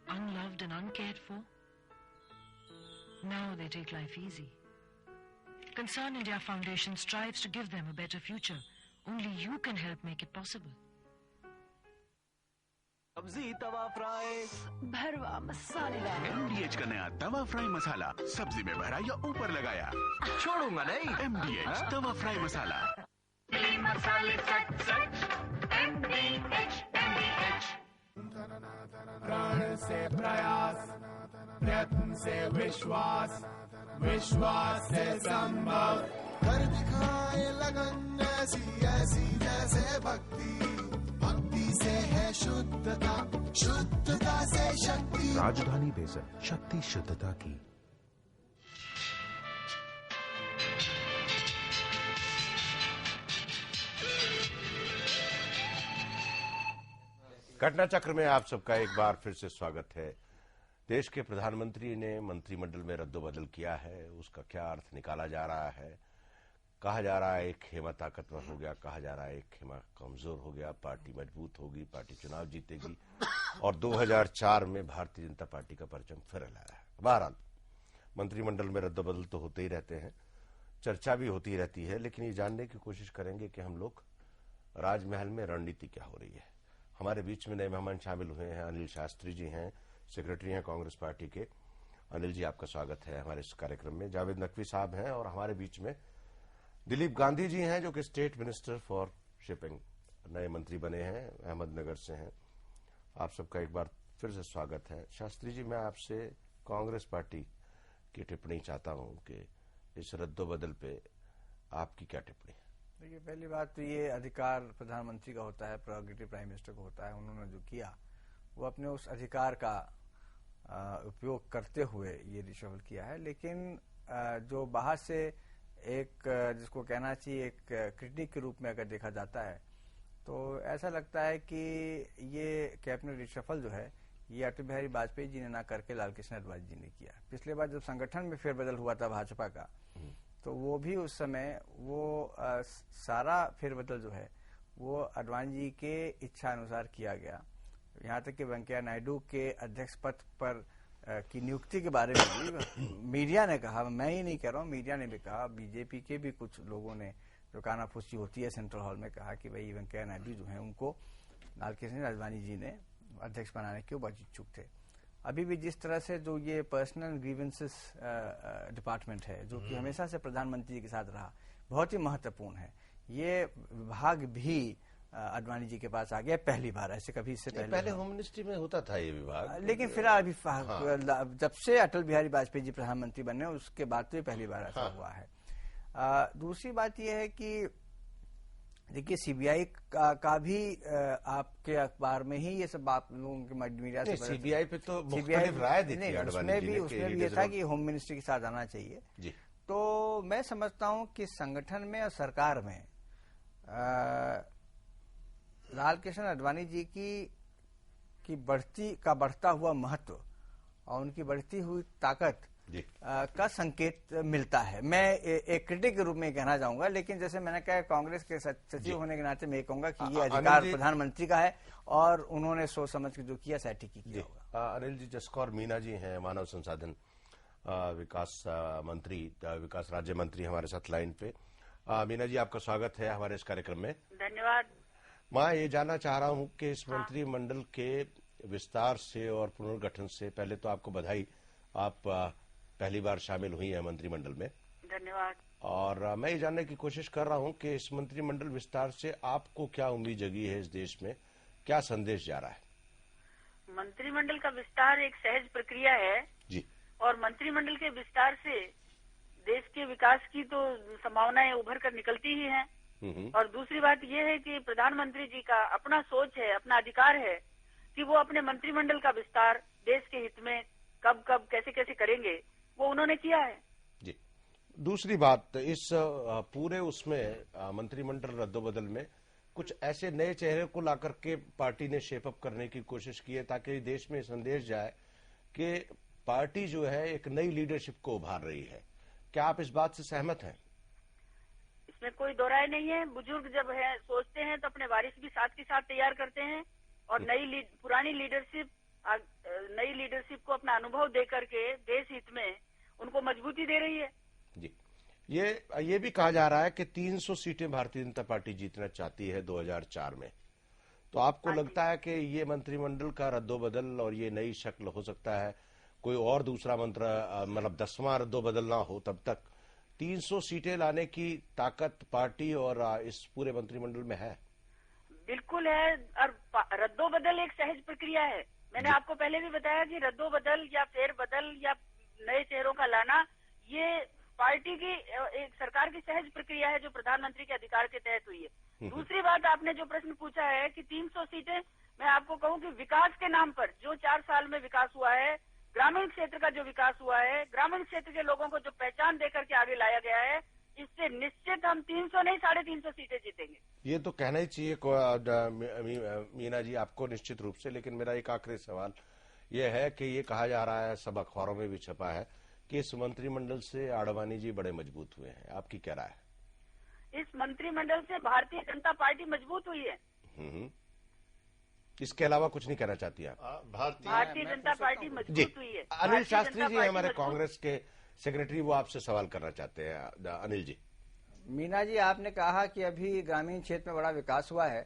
Unloved and uncared for? Now they take life easy. Concern India Foundation strives to give them a better future. Only you can help make it possible. सब्जी तवा fry भरवा मसालेदार। एमडीएच का नया तवा fry मसाला, सब्जी में भरा या ऊपर लगाया, छोड़ूंगा नहीं। एमडीएच तवा फ्राई मसाला। मसाले सच एमडीएच। प्रण से प्रयास, प्रयत्न से विश्वास, विश्वास से संभव। कर दिखाए लगन ऐसी जैसे भक्ति, भक्ति से है शुद्धता, शुद्धता से शक्ति। राजधानी बेसन, शक्ति शुद्धता की। घटना चक्र में आप सबका एक बार फिर से स्वागत है। देश के प्रधानमंत्री ने मंत्रिमंडल में रद्दोबदल किया है, उसका क्या अर्थ निकाला जा रहा है। कहा जा रहा है एक खेमा ताकतवर हो गया, कहा जा रहा है एक खेमा कमजोर हो गया, पार्टी मजबूत होगी, पार्टी चुनाव जीतेगी और 2004 में भारतीय जनता पार्टी का परचम फिर लहराया है। बहरहाल मंत्रिमंडल में रद्दबदल तो होते ही रहते हैं, चर्चा भी होती रहती है, लेकिन ये जानने की कोशिश करेंगे कि हम लोग राजमहल में रणनीति क्या हो रही है। हमारे बीच में नए मेहमान शामिल हुए हैं। अनिल शास्त्री जी हैं, सेक्रेटरी हैं कांग्रेस पार्टी के। अनिल जी, आपका स्वागत है हमारे इस कार्यक्रम में। जावेद नकवी साहब हैं और हमारे बीच में दिलीप गांधी जी हैं, जो कि स्टेट मिनिस्टर फॉर शिपिंग, नए मंत्री बने हैं, अहमदनगर से हैं। आप सबका एक बार फिर से स्वागत है। शास्त्री जी, मैं आपसे कांग्रेस पार्टी की टिप्पणी चाहता हूं कि इस रद्दोबदल पे आपकी क्या टिप्पणी है? देखिए, पहली बात तो ये अधिकार प्रधानमंत्री का होता है, प्रेरोगेटिव प्राइम मिनिस्टर को होता है। उन्होंने जो किया वो अपने उस अधिकार का उपयोग करते हुए ये रिशफल किया है। लेकिन जो बाहर से एक जिसको कहना चाहिए एक क्रिटिक के रूप में अगर देखा जाता है तो ऐसा लगता है कि ये कैबिनेट रिशफल जो है ये अटल बिहारी वाजपेयी जी ने ना करके लाल कृष्ण आडवाणी जी ने किया। पिछले बार जब संगठन में फेरबदल हुआ था भाजपा का, तो वो भी उस समय वो सारा फेरबदल जो है वो आडवाणी जी के इच्छा अनुसार किया गया। यहाँ तक कि वेंकैया नायडू के अध्यक्ष पद पर की नियुक्ति के बारे में भी मीडिया ने कहा, मैं ही नहीं कह रहा हूँ, मीडिया ने भी कहा, बीजेपी के भी कुछ लोगों ने जो कानाफूसी होती है सेंट्रल हॉल में, कहा कि भाई वेंकैया नायडू जो है उनको लाल कृष्ण आडवाणी जी ने अध्यक्ष बनाने के बहुत इच्छुक थे। अभी भी जिस तरह से जो ये पर्सनल ग्रीवेंसेस डिपार्टमेंट है जो कि हमेशा से प्रधानमंत्री के साथ रहा, बहुत ही महत्वपूर्ण है। ये विभाग भी आडवाणी जी के पास आ गया पहली बार, ऐसे कभी इससे पहले होम मिनिस्ट्री में होता था ये विभाग, लेकिन फिर अभी जब से अटल बिहारी वाजपेयी जी प्रधानमंत्री बने उसके बाद तो ये पहली बार ऐसा हुआ है। दूसरी बात यह है कि देखिए, सीबीआई का भी आपके अखबार में ही ये सब बात लोगों के मीडिया से सीबीआई पे तो मुख्तलिफ राय दी थी उसमें भी ये था कि होम मिनिस्ट्री के साथ आना चाहिए जी। तो मैं समझता हूं कि संगठन में और सरकार में लाल कृष्ण आडवाणी जी की बढ़ता हुआ महत्व और उनकी बढ़ती हुई ताकत का संकेत मिलता है। मैं एक क्रिटिक के रूप में कहना चाहूंगा, लेकिन जैसे मैंने कहा कांग्रेस के सचिव होने के नाते मैं कहूंगा कि ये अधिकार प्रधानमंत्री का है और उन्होंने सोच समझ के जो किया सैटिक ही किया होगा। अनिल जी, जसकौर मीना जी हैं, मानव संसाधन विकास मंत्री, विकास राज्य मंत्री, हमारे साथ लाइन पे। मीना जी, आपका स्वागत है हमारे इस कार्यक्रम में। धन्यवाद। मैं ये जानना चाह रहा हूं कि इस मंत्रिमंडल के विस्तार से और पुनर्गठन से पहले तो आपको बधाई, आप पहली बार शामिल हुई है मंत्रिमंडल में। धन्यवाद। और मैं ये जानने की कोशिश कर रहा हूं कि इस मंत्रिमंडल विस्तार से आपको क्या उम्मीद जगी है, इस देश में क्या संदेश जा रहा है? मंत्रिमंडल का विस्तार एक सहज प्रक्रिया है जी, और मंत्रिमंडल के विस्तार से देश के विकास की तो संभावनाएं उभर कर निकलती ही हैं। और दूसरी बात यह है कि प्रधानमंत्री जी का अपना सोच है, अपना अधिकार है कि वो अपने मंत्रिमंडल का विस्तार देश के हित में कब कब कैसे कैसे करेंगे, वो उन्होंने किया है जी। दूसरी बात, इस पूरे उसमें मंत्रिमंडल रद्दोबदल में कुछ ऐसे नए चेहरे को लाकर के पार्टी ने शेपअप करने की कोशिश की है ताकि देश में संदेश जाए कि पार्टी जो है एक नई लीडरशिप को उभार रही है। क्या आप इस बात से सहमत हैं? इसमें कोई दो राय नहीं है। बुजुर्ग जब है सोचते हैं तो अपने वारिस भी साथ के साथ तैयार करते हैं और पुरानी लीडरशिप को अपना अनुभव दे करके देश हित में उनको मजबूती दे रही है जी। ये भी कहा जा रहा है कि 300 सीटें भारतीय जनता पार्टी जीतना चाहती है 2004 में। तो आपको लगता है कि ये मंत्रिमंडल का रद्दोबदल और ये नई शक्ल हो सकता है, कोई और दूसरा मतलब 10वां रद्दोबदल ना हो तब तक 300 सीटें लाने की ताकत पार्टी और इस पूरे मंत्रिमंडल में है? बिल्कुल है। और रद्दोबदल एक सहज प्रक्रिया है। मैंने आपको पहले भी बताया कि रद्दोबदल या फेरबदल या नए चेहरों का लाना ये पार्टी की एक सरकार की सहज प्रक्रिया है जो प्रधानमंत्री के अधिकार के तहत हुई है। दूसरी बात, आपने जो प्रश्न पूछा है कि 300 सीटें, मैं आपको कहूं कि विकास के नाम पर जो 4 साल में विकास हुआ है, ग्रामीण क्षेत्र का जो विकास हुआ है, ग्रामीण क्षेत्र के लोगों को जो पहचान देकर के आगे लाया गया है, इससे निश्चित हम 300 नहीं 350 सीटें जीतेंगे। ये तो कहना ही चाहिए मीना जी आपको निश्चित रूप से। लेकिन मेरा एक आखिरी सवाल ये है कि ये कहा जा रहा है, सब अखबारों में भी छपा है कि इस मंत्रिमंडल से आडवाणी जी बड़े मजबूत हुए हैं। आपकी क्या राय है? इस मंत्रिमंडल से भारतीय जनता पार्टी मजबूत हुई है। इसके अलावा कुछ नहीं कहना चाहती आप? भारतीय जनता पार्टी मजबूत हुई है। अनिल शास्त्री जी हमारे कांग्रेस के सेक्रेटरी वो आपसे सवाल करना चाहते हैं। अनिल जी। मीना जी, आपने कहा कि अभी ग्रामीण क्षेत्र में बड़ा विकास हुआ है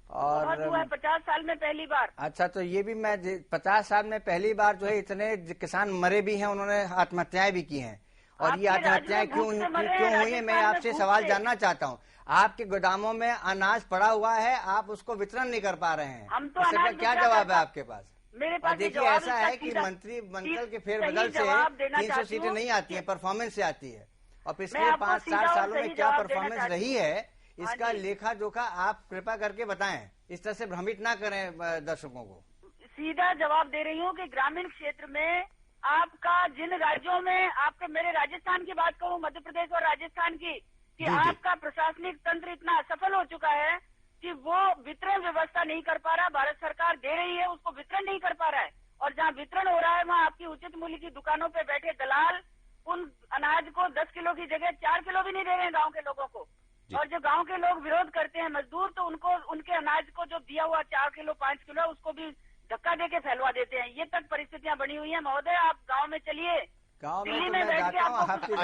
और बहुत हुआ है 50 साल में पहली बार। अच्छा, तो ये भी मैं 50 साल में पहली बार जो है इतने किसान मरे भी हैं, उन्होंने आत्महत्याएं भी की हैं, और ये आत्महत्याएं क्यों हुई है, मैं आपसे सवाल जानना चाहता हूँ। आपके गोदामों में अनाज पड़ा हुआ है, आप उसको वितरण नहीं कर पा रहे हैं, हम तो इसका क्या जवाब है आपके पास? मेरे पास देखिए, ऐसा है कि मंत्रिमंडल के फेरबदल से 300 सीटें नहीं आती है, परफॉर्मेंस से आती है, और पिछले 5-7 सालों में क्या परफॉर्मेंस रही है, इसका लेखा जोखा आप कृपा करके बताएं। इस तरह से भ्रमित ना करें दर्शकों को। सीधा जवाब दे रही हूँ कि ग्रामीण क्षेत्र में आपका जिन राज्यों में आपके, मेरे राजस्थान की बात करूँ, मध्य प्रदेश और राजस्थान की, कि आपका प्रशासनिक तंत्र इतना असफल हो चुका है कि वो वितरण व्यवस्था नहीं कर पा रहा। भारत सरकार दे रही है, उसको वितरण नहीं कर पा रहा है, और जहाँ वितरण हो रहा है वहाँ आपकी उचित मूल्य की दुकानों पे बैठे दलाल उन अनाज को 10 किलो की जगह 4 किलो भी नहीं दे रहे हैं गाँव के लोगों को। और जो गांव के लोग विरोध करते हैं मजदूर, तो उनको उनके अनाज को जो दिया हुआ 4 किलो 5 किलो उसको भी धक्का देके फैलवा देते हैं। ये तक परिस्थितियां बनी हुई है। महोदय, आप गांव में चलिए, दिल्ली में बैठ के आपको।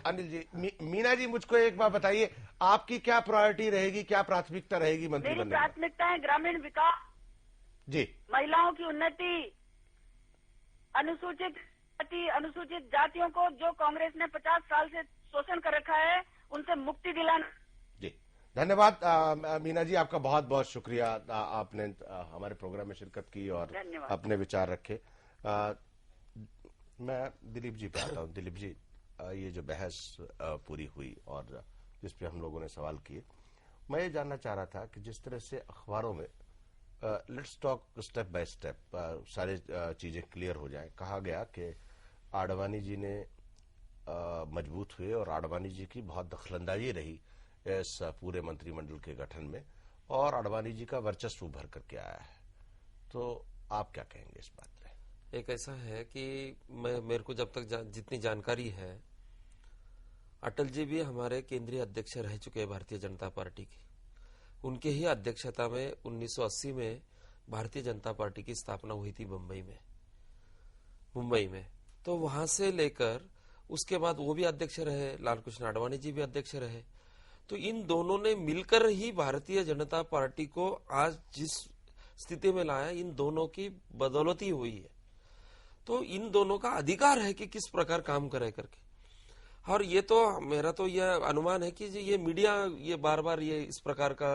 अनिल जी, मीना जी, मुझको एक बात बताइए, आपकी क्या प्रायोरिटी रहेगी, क्या प्राथमिकता रहेगी मंत्री बनने में? मेरी प्राथमिकता है ग्रामीण विकास जी, महिलाओं की उन्नति, अनुसूचित जातियों को जो कांग्रेस ने 50 साल से शोषण कर रखा है उनसे मुक्ति दिलाना। जी, धन्यवाद मीना जी, आपका बहुत बहुत शुक्रिया। आपने हमारे प्रोग्राम में शिरकत की और अपने विचार रखे। मैं दिलीप जी पे आता हूँ। दिलीप जी, ये जो बहस पूरी हुई और जिस पे हम लोगों ने सवाल किए, मैं ये जानना चाह रहा था कि जिस तरह से अखबारों में let's talk step by step, सारी चीजें क्लियर हो जाए। कहा गया कि आडवाणी जी ने मजबूत हुए और आडवाणी जी की बहुत दखलंदाजी रही इस पूरे मंत्रिमंडल के गठन में, और आडवाणी जी का वर्चस्व उभर करके आया है। तो आप क्या कहेंगे इस बात पे? एक ऐसा है कि मेरे को जब तक जितनी जानकारी है, अटल जी भी हमारे केंद्रीय अध्यक्ष रह चुके हैं भारतीय जनता पार्टी की। उनके ही अध्यक्षता में 1980 में भारतीय जनता पार्टी की स्थापना हुई थी मुंबई में। तो वहां से लेकर उसके बाद वो भी अध्यक्ष रहे, लाल कृष्ण आडवाणी जी भी अध्यक्ष रहे। तो इन दोनों ने मिलकर ही भारतीय जनता पार्टी को आज जिस स्थिति में लाया, इन दोनों की बदौलत ही हुई है। तो इन दोनों का अधिकार है कि किस प्रकार काम करे करके। और ये तो मेरा तो यह अनुमान है कि ये मीडिया ये बार बार ये इस प्रकार का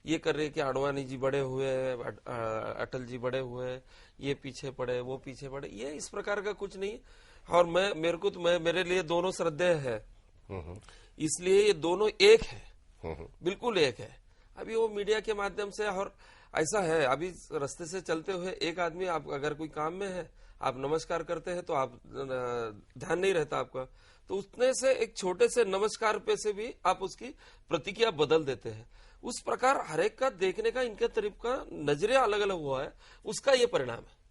ये कर रहे कि आडवाणी जी बड़े हुए, अटल जी बड़े हुए, ये पीछे पड़े, वो पीछे पड़े, ये इस प्रकार का कुछ नहीं। और मेरे लिए दोनों श्रद्धेय है, इसलिए ये दोनों एक है, बिल्कुल एक है। अभी वो मीडिया के माध्यम से, और ऐसा है अभी रास्ते से चलते हुए एक आदमी, आप अगर कोई काम में है, आप नमस्कार करते हैं तो आप ध्यान नहीं रहता आपका, तो उतने से एक छोटे से नमस्कार पे से भी आप उसकी प्रतिक्रिया बदल देते हैं। उस प्रकार हर एक का देखने का इनके तरीका नजरिया अलग अलग हुआ है, उसका ये परिणाम है।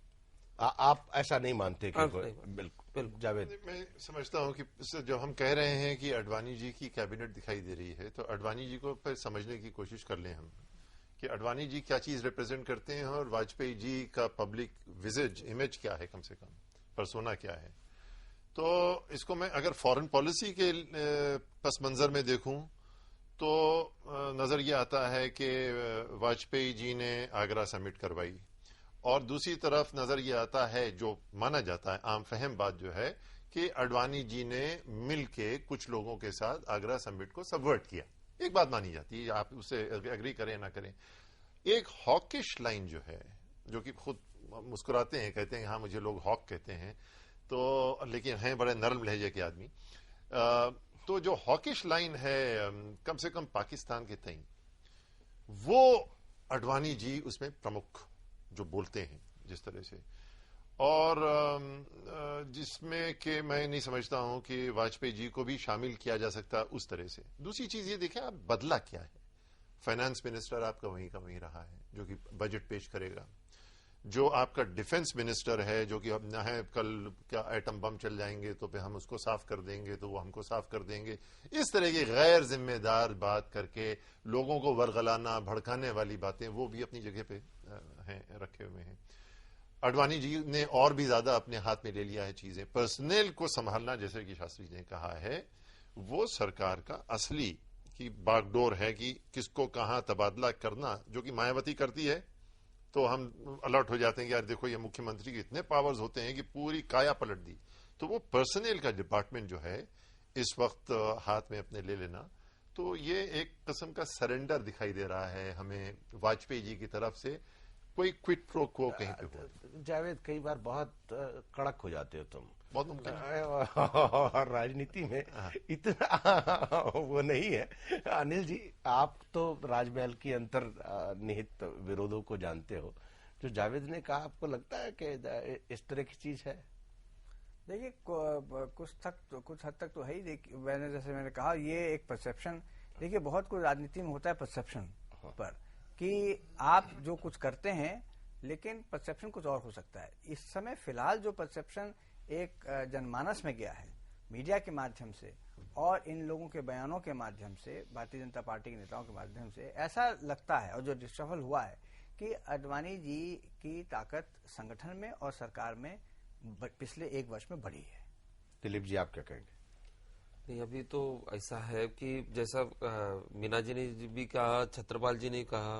आप ऐसा नहीं मानते कि बिल्कुल जावेद? मैं समझता हूं कि जो हम कह रहे हैं कि आडवाणी जी की कैबिनेट दिखाई दे रही है, तो आडवाणी जी को फिर समझने की कोशिश कर लें हम कि आडवाणी जी क्या चीज रिप्रेजेंट करते हैं और वाजपेयी जी का पब्लिक विजिज इमेज क्या है, कम से कम पर्सोना क्या है। तो इसको मैं अगर फॉरेन पॉलिसी के पस मंजर में देखूं तो नजर ये आता है कि वाजपेयी जी ने आगरा समिट करवाई, और दूसरी तरफ नजर ये आता है, जो माना जाता है आम फहम बात जो है, कि आडवाणी जी ने मिलके कुछ लोगों के साथ आगरा समिट को सबवर्ट किया। एक बात मानी जाती है, आप उससे एग्री करें ना करें। एक हॉकिश लाइन जो है, जो कि खुद मुस्कुराते हैं, कहते हैं हाँ मुझे लोग हॉक कहते हैं, तो लेकिन हैं बड़े नरम लहजे के आदमी। तो जो हॉकिश लाइन है कम से कम पाकिस्तान के तई, वो आडवाणी जी उसमें प्रमुख जो बोलते हैं जिस तरह से, और जिसमें कि मैं नहीं समझता हूं कि वाजपेयी जी को भी शामिल किया जा सकता उस तरह से। दूसरी चीज ये देखें आप, बदला क्या है। फाइनेंस मिनिस्टर आपका वहीं का वहीं रहा है, जो कि बजट पेश करेगा। जो आपका डिफेंस मिनिस्टर है, जो कि अब न है कल क्या एटम बम चल जाएंगे तो फिर हम उसको साफ कर देंगे, तो वो हमको साफ कर देंगे। इस तरह की गैर जिम्मेदार बात करके लोगों को वरगलाना, भड़काने वाली बातें, वो भी अपनी जगह पे हैं, रखे हुए हैं। आडवाणी जी ने और भी ज्यादा अपने हाथ में ले लिया है चीजें। पर्सनल को संभालना, जैसे कि शास्त्री जी ने कहा है, वो सरकार का असली की बागडोर है कि किसको कहां तबादला करना, जो कि मायावती करती है तो हम अलर्ट हो जाते हैं कि यार देखो ये मुख्यमंत्री के इतने पावर्स होते हैं कि पूरी काया पलट दी। तो वो पर्सनल का डिपार्टमेंट जो है इस वक्त हाथ में अपने ले लेना, तो ये एक किस्म का सरेंडर दिखाई दे रहा है हमें वाजपेयी जी की तरफ से। कोई क्विट प्रो क्वो कहीं पे हो। जावेद, कई बार बहुत कड़क हो जाते हो तुम, बहुत मुमकिन और राजनीति में इतना वो नहीं है। अनिल जी, आप तो राजमहल की अंतर निहित विरोधों को जानते हो। जो जावेद ने कहा, आपको लगता है कि इस तरह की चीज है? देखिए, कुछ हद तक तो है ही। देखिए, मैंने कहा, ये एक परसेप्शन, देखिए बहुत कुछ राजनीति में होता है परसेप्शन पर, कि आप जो कुछ करते हैं लेकिन परसेप्शन कुछ और हो सकता है। इस समय फिलहाल जो परसेप्शन एक जनमानस में गया है मीडिया के माध्यम से और इन लोगों के बयानों के माध्यम से, भारतीय जनता पार्टी के नेताओं के माध्यम से, ऐसा लगता है, और जो डिस्ट्रफल हुआ है, कि आडवाणी जी की ताकत संगठन में और सरकार में पिछले एक वर्ष में बढ़ी है। दिलीप जी, आप क्या कहेंगे? नहीं, अभी तो ऐसा है कि जैसा मीना जी ने भी कहा, छत्रपाल जी ने कहा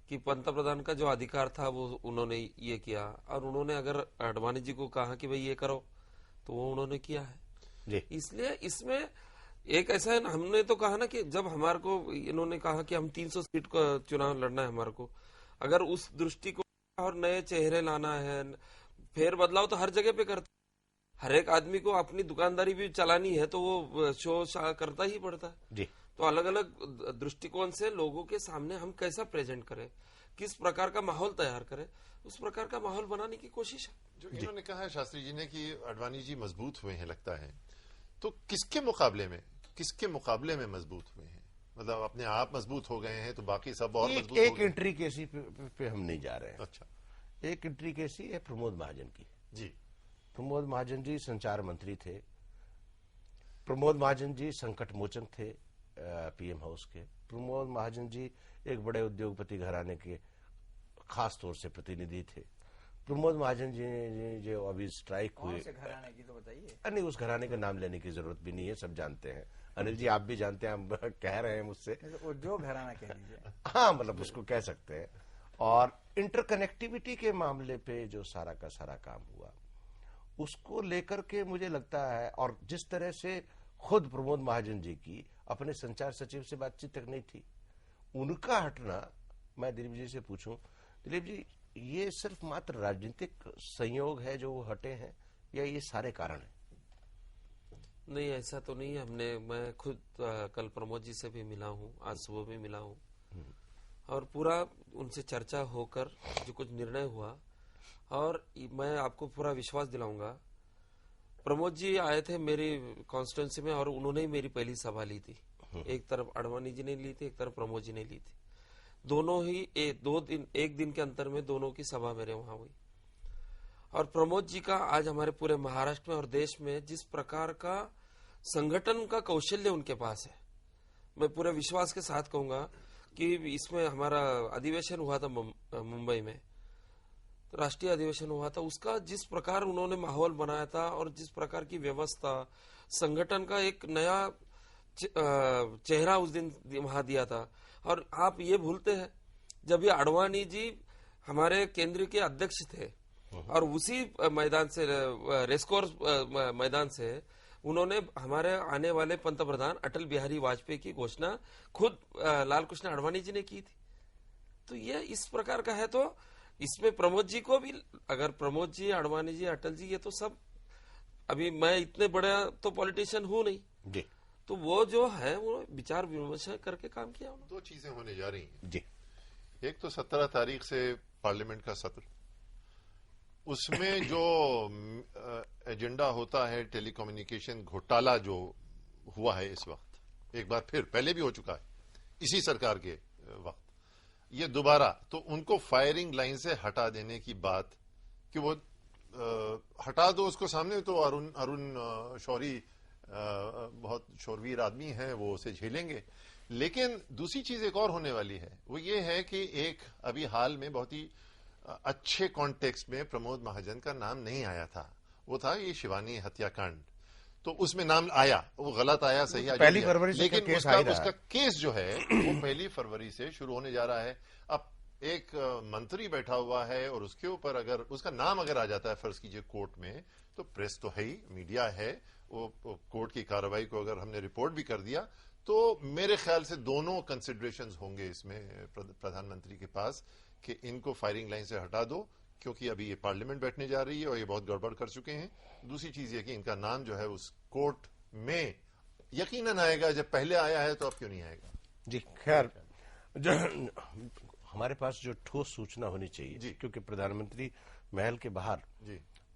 कि पंतप्रधान का जो अधिकार था वो उन्होंने ये किया, और उन्होंने अगर आडवाणी जी को कहा कि भाई ये करो तो वो उन्होंने किया है जी। इसलिए इसमें एक ऐसा है ना, हमने तो कहा ना कि जब हमारे को इन्होंने कहा कि हम 300 सीट का चुनाव लड़ना है हमारे को, अगर उस दृष्टि को और नए चेहरे लाना है, फेर बदलाव तो हर जगह पे करते, हर एक आदमी को अपनी दुकानदारी भी चलानी है तो वो शो करता ही पड़ता है जी। तो अलग अलग दृष्टिकोण से लोगों के सामने हम कैसा प्रेजेंट करें, किस प्रकार का माहौल तैयार करें, उस प्रकार का माहौल बनाने की कोशिश है। जो इन्होंने कहा है शास्त्री जी ने कि आडवाणी जी मजबूत हुए हैं, लगता है, तो किसके मुकाबले में मजबूत हुए हैं? मतलब अपने आप मजबूत हो गए हैं तो बाकी सब और मजबूत हो गए? एक एंट्री केसी पे हम नहीं जा रहे हैं। अच्छा, एक एंट्री केसी है प्रमोद महाजन की जी। प्रमोद महाजन जी संचार मंत्री थे। प्रमोद महाजन जी संकट मोचन थे पीएम हाउस के। प्रमोद महाजन जी एक बड़े उद्योगपति घराने के खास तौर से प्रतिनिधि थे। प्रमोद महाजन जी ने जो अभी स्ट्राइक हुए, घराने की तो बताइए। नहीं, उस घराने का नाम लेने की जरूरत भी नहीं है, सब जानते हैं। अनिल जी, आप भी जानते हैं, हम कह रहे हैं मुझसे, जो घराना कह लीजिए। हाँ, मतलब उसको कह सकते हैं। और इंटरकनेक्टिविटी के मामले पे जो सारा का सारा काम हुआ, उसको लेकर के मुझे लगता है, और जिस तरह से खुद प्रमोद महाजन जी की अपने संचार सचिव से बातचीत तक नहीं थी, उनका हटना, मैं दिलीप जी से पूछूं, दिलीप जी, ये सिर्फ मात्र राजनीतिक संयोग है जो वो हटे हैं, या ये सारे कारण हैं? नहीं, ऐसा तो नहीं है। मैं खुद कल प्रमोद जी से भी मिला हूँ, आज सुबह भी मिला हूँ, और पूरा उनसे चर्चा होकर जो कुछ निर्णय हुआ, और मैं आपको पूरा विश्वास दिलाऊंगा, प्रमोद जी आए थे मेरी कॉन्स्टिट्यूंसी में और उन्होंने ही मेरी पहली सभा ली थी। एक तरफ आडवाणी जी ने ली थी, एक तरफ प्रमोद जी ने ली थी। दोनों ही एक दिन के अंतर में दोनों की सभा मेरे वहां हुई। और प्रमोद जी का आज हमारे पूरे महाराष्ट्र में और देश में जिस प्रकार का संगठन का कौशल्य उनके पास है, मैं पूरे विश्वास के साथ कहूंगा कि इसमें हमारा अधिवेशन हुआ था मुंबई में, तो राष्ट्रीय अधिवेशन हुआ था, उसका जिस प्रकार उन्होंने माहौल बनाया था और जिस प्रकार की व्यवस्था, संगठन का एक नया चेहरा उस दिन वहां दिया था। और आप ये भूलते हैं, जब ये आडवाणी जी हमारे केंद्र के अध्यक्ष थे और उसी मैदान से, रेसकोर्स मैदान से, उन्होंने हमारे आने वाले पंतप्रधान अटल बिहारी वाजपेयी की घोषणा खुद लाल कृष्ण आडवाणी जी ने की थी। तो ये इस प्रकार का है, तो इसमें प्रमोद जी को भी, अगर प्रमोद जी, आडवाणी जी, अटल जी, ये तो सब, अभी मैं इतने बड़ा तो पॉलिटिशियन हूं नहीं जी, तो वो जो है वो विचार विमर्श करके काम किया। दो चीजें होने जा रही हैं जी। एक तो 17 तारीख से पार्लियामेंट का सत्र, उसमें जो एजेंडा होता है टेलीकम्युनिकेशन घोटाला जो हुआ है इस वक्त, एक बार फिर, पहले भी हो चुका है इसी सरकार के वक्त, ये दोबारा, तो उनको फायरिंग लाइन से हटा देने की बात, कि वो हटा दो उसको सामने, तो अरुण शौरी बहुत शौरवीर आदमी है, वो उसे झेलेंगे। लेकिन दूसरी चीज एक और होने वाली है, वो ये है कि एक अभी हाल में बहुत ही अच्छे कॉन्टेक्स्ट में प्रमोद महाजन का नाम नहीं आया था। वो था ये शिवानी हत्याकांड, तो उसमें नाम आया, वो गलत आया, सही आया, पहली फरवरी से लेकिन केस उसका केस जो है वो 1 फरवरी से शुरू होने जा रहा है। अब एक मंत्री बैठा हुआ है और उसके ऊपर अगर उसका नाम अगर आ जाता है फर्ज कीजिए कोर्ट में, तो प्रेस तो है ही, मीडिया है, वो कोर्ट की कार्रवाई को अगर हमने रिपोर्ट भी कर दिया तो मेरे ख्याल से दोनों कंसिडरेशंस होंगे इसमें प्रधानमंत्री के पास कि इनको फायरिंग लाइन से हटा दो, क्योंकि अभी ये पार्लियामेंट बैठने जा रही है और ये बहुत गड़बड़ कर चुके हैं। दूसरी चीज ये कि इनका नाम जो है उस कोर्ट में यकीनन आएगा, जब पहले आया है तो अब क्यों नहीं आएगा। जी खैर, जो हमारे पास जो ठोस सूचना होनी चाहिए, क्योंकि प्रधानमंत्री महल के बाहर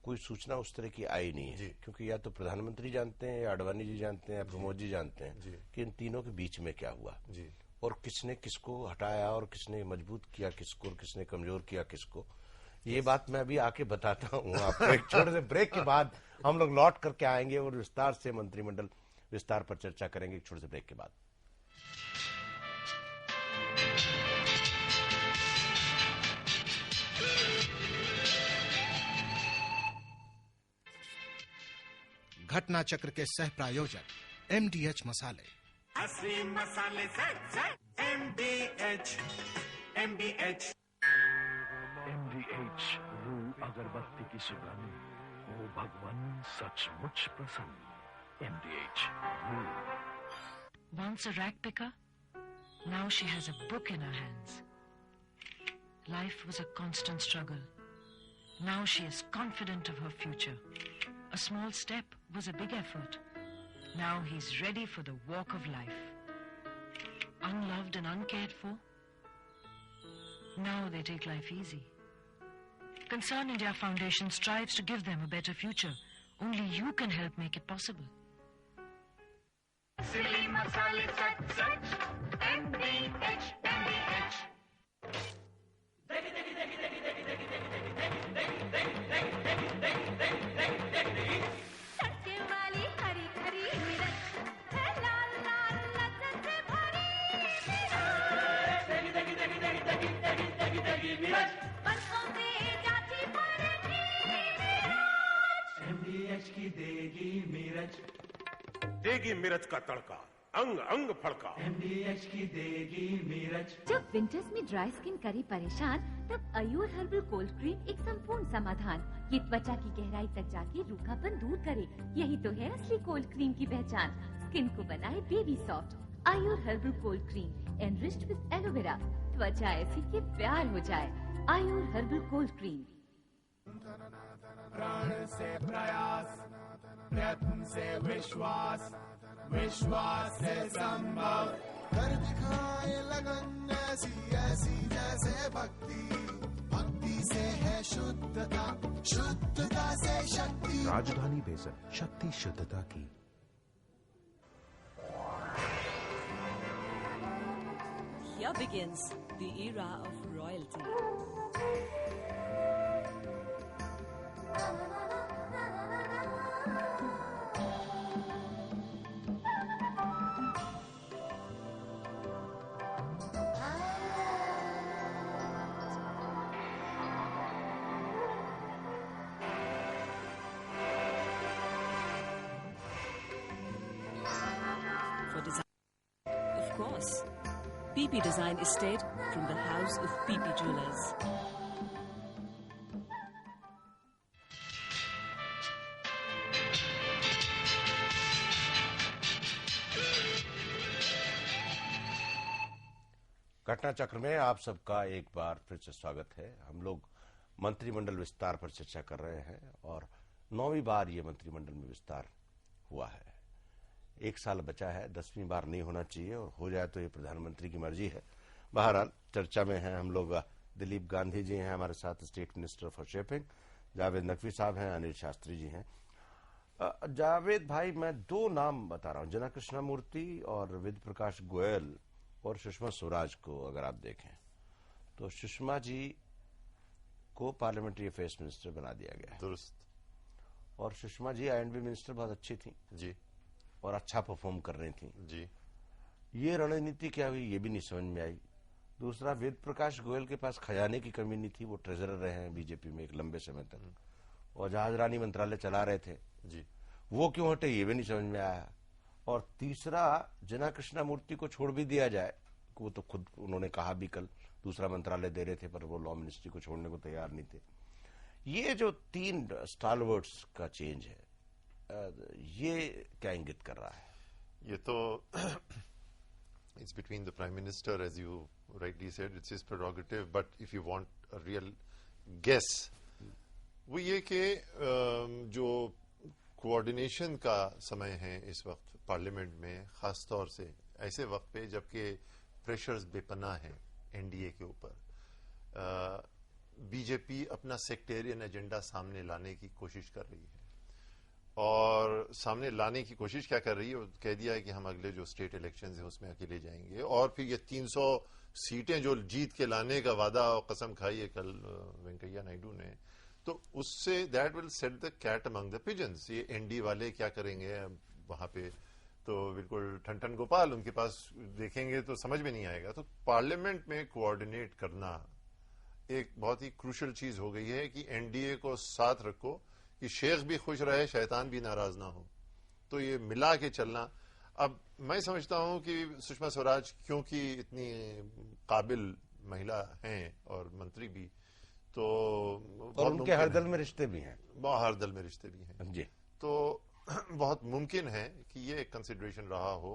कोई सूचना उस तरह की आई नहीं है, क्योंकि या तो प्रधानमंत्री जानते हैं या आडवाणी जी जानते हैं या प्रमोद जी जानते हैं कि इन तीनों के बीच में क्या हुआ और किसने किसको हटाया और किसने मजबूत किया किसको और किसने कमजोर किया किसको। ये बात मैं अभी आके बताता हूँ आपको। एक छोटे से ब्रेक के बाद हम लोग लौट करके आएंगे और विस्तार से मंत्रिमंडल विस्तार पर चर्चा करेंगे, एक छोटे से ब्रेक के बाद। घटना चक्र के सह प्रायोजक MDH मसाले। असली मसाले से MDH रूह अगरबत्ती की सुगंध, ओ भगवान सचमुच प्रसन्न। MDH रूह। Once a rag picker, now she has a book in her hands. Life was a constant struggle. Now she is confident of her future. A small step was a big effort. Now he's ready for the walk of life. Unloved and uncared for, now they take life easy. Concern India Foundation strives to give them a better future. Only you can help make it possible. असली मसाले सच MDH तड़के वाली हरी हरी मिर्च है, लाल लाल लज्जत से भरी मिर्च, बरसों से जाती पड़ती MDH की देगी मिर्च, देगी मिर्च का तड़का, अंग अंग फड़का। MDH की देगी मिर्च। जब विंटर्स में ड्राई स्किन करी परेशान, तब अयूर हर्बल कोल्ड क्रीम एक संपूर्ण समाधान। ये त्वचा की गहराई तक जाके रूखापन दूर करे, यही तो है असली कोल्ड क्रीम की पहचान। स्किन को बनाए baby soft. Ayur herbal cold cream enriched with aloe vera, त्वचा ऐसी कि प्यार हो जाए। Ayur herbal cold cream. प्राण से प्रयास, प्रयत्न से विश्वास, विश्वास से संभव, कर दिखाए लगन ऐसी ऐसी जैसे भक्ति, भक्ति से है शुद्धता, शुद्धता से शक्ति। राजधानी बेसन, शक्ति शुद्धता की। Here begins the era of royalty. For design, of course, PP Design Estate from the house of PP Jewelers. घटना चक्र में आप सबका एक बार फिर से स्वागत है। हम लोग मंत्रिमंडल विस्तार पर चर्चा कर रहे हैं और 9वीं बार ये मंत्रिमंडल में विस्तार हुआ है। 1 साल बचा है, 10वीं बार नहीं होना चाहिए और हो जाए तो ये प्रधानमंत्री की मर्जी है। बहरहाल चर्चा में हैं हम लोग। दिलीप गांधी जी हैं हमारे साथ, state minister for shipping. Javed Naqvi साहब हैं, अनिल शास्त्री जी हैं। जावेद भाई, मैं 2 नाम बता रहा हूं, जना कृष्णामूर्ति और विद्य प्रकाश गोयल और सुषमा स्वराज को अगर आप देखें तो सुषमा जी को पार्लियामेंट्री अफेयर्स मिनिस्टर बना दिया गया है। दुरुस्त। और सुषमा जी I&B मिनिस्टर बहुत अच्छी थी जी और अच्छा परफॉर्म कर रही थी जी। ये रणनीति क्या हुई ये भी नहीं समझ में आई। दूसरा, वेद प्रकाश गोयल के पास खजाने की कमी नहीं थी, वो ट्रेजरर रहे हैं बीजेपी में एक लंबे समय तक, और जहाजरानी मंत्रालय चला रहे थे जी, वो क्यों हटे ये भी नहीं समझ में आया। और तीसरा, जना कृष्णामूर्ति को छोड़ भी दिया जाए, वो तो खुद उन्होंने कहा भी कल दूसरा मंत्रालय दे रहे थे, पर वो लॉ मिनिस्ट्री को छोड़ने को तैयार नहीं थे। ये जो 3 स्टालवर्ड्स का चेंज है, ये क्या इंगित कर रहा है? ये तो it's between the prime minister, as you rightly said, it's his prerogative, but if you want a real guess, वो ये कि जो कोऑर्डिनेशन का समय है इस वक्त पार्लियामेंट में, खास तौर से ऐसे वक्त पे जबकि प्रेशर्स बेपनाह हैं एनडीए के ऊपर, बीजेपी अपना सेक्टेरियन एजेंडा सामने लाने की कोशिश कर रही है। और सामने लाने की कोशिश क्या कर रही है, कह दिया है कि हम अगले जो स्टेट इलेक्शंस हैं उसमें अकेले जाएंगे, और फिर ये 300 सीटें जो जीत के लाने का वादा और कसम खाई है कल वेंकैया नायडू ने, तो उससे that will set the cat among the pigeons. ये एनडी वाले क्या करेंगे वहां पे, तो बिल्कुल ठन गोपाल उनके पास देखेंगे तो समझ में नहीं आएगा। तो पार्लियामेंट में कोऑर्डिनेट करना एक बहुत ही क्रूशल चीज हो गई है कि एनडीए को साथ रखो कि शेख भी खुश रहे, शैतान भी नाराज ना हो, तो ये मिला के चलना। अब मैं समझता हूं कि सुषमा स्वराज क्योंकि इतनी काबिल महिला हैं और मंत्री भी, तो और उनके हर दल में रिश्ते भी हैं, हर दल में रिश्ते भी हैं जी, तो बहुत मुमकिन है कि ये एक कंसिडरेशन रहा हो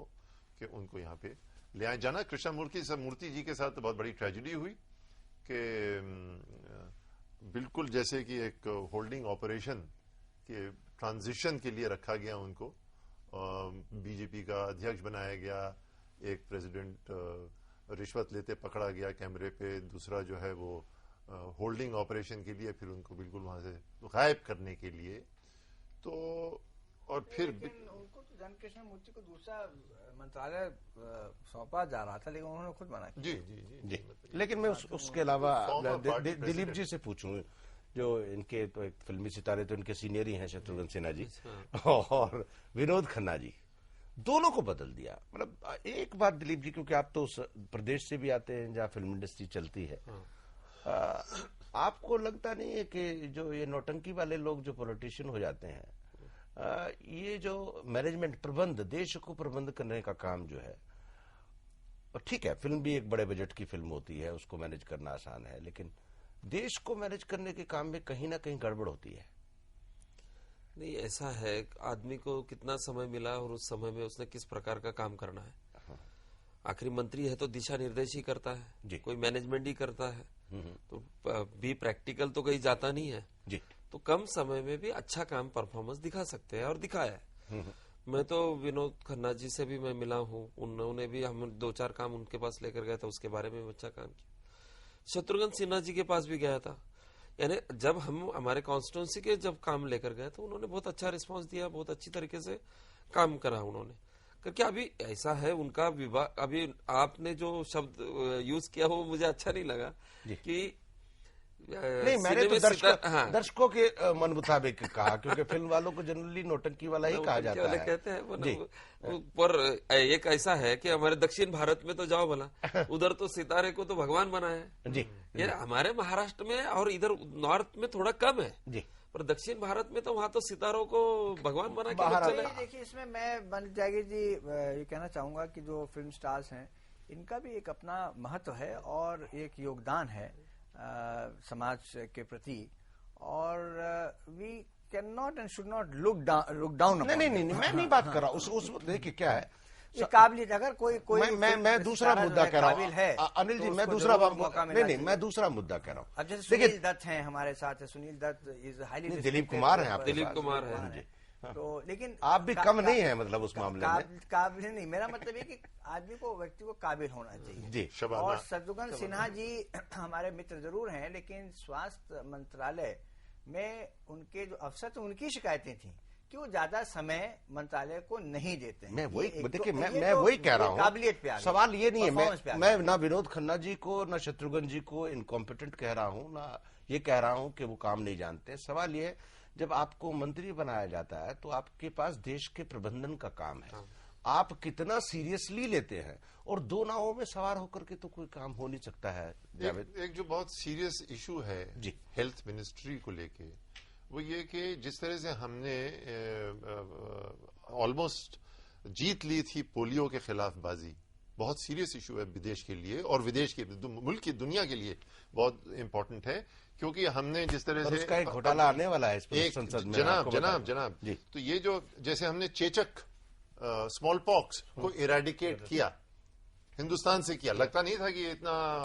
कि उनको यहाँ पे ले आए जाना। कृष्णमूर्ति जी के साथ तो बहुत बड़ी ट्रेजेडी हुई कि बिल्कुल जैसे कि एक होल्डिंग ऑपरेशन के ट्रांजिशन के लिए रखा गया उनको, बीजेपी का अध्यक्ष बनाया गया, एक प्रेसिडेंट रिश्वत लेते पकड़ा गया कैमरे पे, दूसरा जो है वो होल्डिंग ऑपरेशन के लिए, फिर उनको बिल्कुल वहां से गायब करने के लिए। तो और फिर उनको तो जन कृष्णमूर्ति को दूसरा मंत्रालय सौंपा जा रहा था, लेकिन उन्होंने खुद मना किया। जी। लेकिन मैं उसके अलावा दिलीप जी से पूछूं, जो इनके तो एक फिल्मी सितारे तो इनके सीनियर ही हैं, शत्रुघ्न सिन्हा जी और विनोद खन्ना जी, दोनों को बदल दिया। मतलब एक बात दिलीप जी, क्योंकि आप तो उस प्रदेश से भी आते हैं जहाँ फिल्म इंडस्ट्री चलती है, आपको लगता नहीं है कि जो ये नौटंकी वाले लोग जो पॉलिटिशियन हो जाते हैं, ये जो मैनेजमेंट प्रबंध, देश को प्रबंध करने का काम जो है, ठीक है फिल्म भी एक बड़े बजट की फिल्म होती है, उसको मैनेज करना आसान है, लेकिन देश को मैनेज करने के काम में कहीं ना कहीं गड़बड़ होती है। नहीं, ऐसा है आदमी को कितना समय मिला और उस समय में उसने किस प्रकार का काम करना है। आखिरी मंत्री है तो दिशा निर्देश ही करता है, कोई मैनेजमेंट ही करता है, तो भी प्रैक्टिकल तो कहीं जाता नहीं है जी। तो कम समय में भी अच्छा काम परफॉर्मेंस दिखा सकते हैं और दिखाया है। मैं तो विनोद खन्ना जी से भी मैं मिला हूँ, उन्होंने भी, हम 2-4 काम उनके पास लेकर गए थे, उसके बारे में अच्छा काम किया। शत्रुघ्न सिन्हा जी के पास भी गया था, यानी जब हम हमारे कॉन्स्टिट्यूंसी के जब काम लेकर गए तो उन्होंने बहुत अच्छा रिस्पांस दिया, बहुत अच्छी तरीके से काम करा उन्होंने करके। अभी ऐसा है उनका विभाग, अभी आपने जो शब्द यूज किया वो मुझे अच्छा नहीं लगा कि नहीं, मैंने तो दर्शकों के मन मुताबिक कहा, क्योंकि फिल्म वालों को जनरली नौटंकी वाला ही कहा जाता है, कहते हैं। पर एक ऐसा है कि हमारे दक्षिण भारत में तो जाओ भला, उधर तो सितारे को तो भगवान बना है जी। ये हमारे महाराष्ट्र में और इधर नॉर्थ में थोड़ा कम है जी, पर दक्षिण भारत में तो वहाँ तो सितारों को भगवान बना के। देखिए इसमें मैं बन जाएगी जी ये कहना चाहूंगा कि जो फिल्म स्टार्स हैं इनका भी एक अपना महत्व है और एक योगदान है समाज के प्रति, और we can not and should not look down. नहीं, मैं नहीं बात कर रहा उस देखिए क्या है काबिलियत, अगर कोई मैं दूसरा मुद्दा कह रहा हूँ अनिल जी, मैं दूसरा मैं दूसरा मुद्दा कह रहा हूँ। अब जैसे सुनील दत्त हैं हमारे साथ, सुनील दत्त इज हाईली, दिलीप कुमार है, दिलीप कुमार है, तो लेकिन आप भी कम नहीं है, मतलब उस मामले में काबिल नहीं। मेरा मतलब है कि आदमी को, व्यक्ति को काबिल होना चाहिए जी। और शत्रुघ्न सिन्हा जी हमारे मित्र जरूर हैं, लेकिन स्वास्थ्य मंत्रालय में उनके जो अफसर थे उनकी शिकायतें थी कि वो ज्यादा समय मंत्रालय को नहीं देते हैं। मैं वही देखिए, मैं वही कह रहा हूँ, काबिलियत पे सवाल ये नहीं है, मैं ना विनोद खन्ना जी को ना शत्रुघ्न जी को इनकॉम्पिटेंट कह रहा हूँ, ना ये कह रहा हूँ कि वो काम नहीं जानते। सवाल ये, जब आपको मंत्री बनाया जाता है तो आपके पास देश के प्रबंधन का काम है। आप कितना सीरियसली लेते हैं, और दो नावों में सवार होकर के तो कोई काम हो नहीं सकता है। एक जो बहुत सीरियस इशू है जी हेल्थ मिनिस्ट्री को लेके, वो ये कि जिस तरह से हमने ऑलमोस्ट जीत ली थी पोलियो के खिलाफ बाजी, बहुत सीरियस इशू है विदेश के लिए और विदेश के मुल्क की दुनिया के लिए बहुत इंपॉर्टेंट है, क्योंकि हमने जिस तरह से उसका एक घोटाला आने वाला है इस संसद में। जनाब तो ये जो जैसे हमने चेचक स्मॉल पॉक्स को इरेडिकेट किया, हिंदुस्तान से किया, लगता नहीं था कि इतना